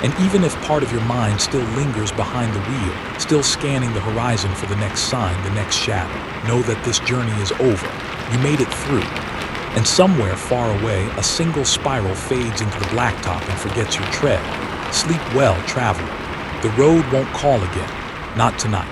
And even if part of your mind still lingers behind the wheel, still scanning the horizon for the next sign, the next shadow, know that this journey is over. You made it through. And somewhere far away, a single spiral fades into the blacktop and forgets your tread. Sleep well, traveler. The road won't call again. Not tonight.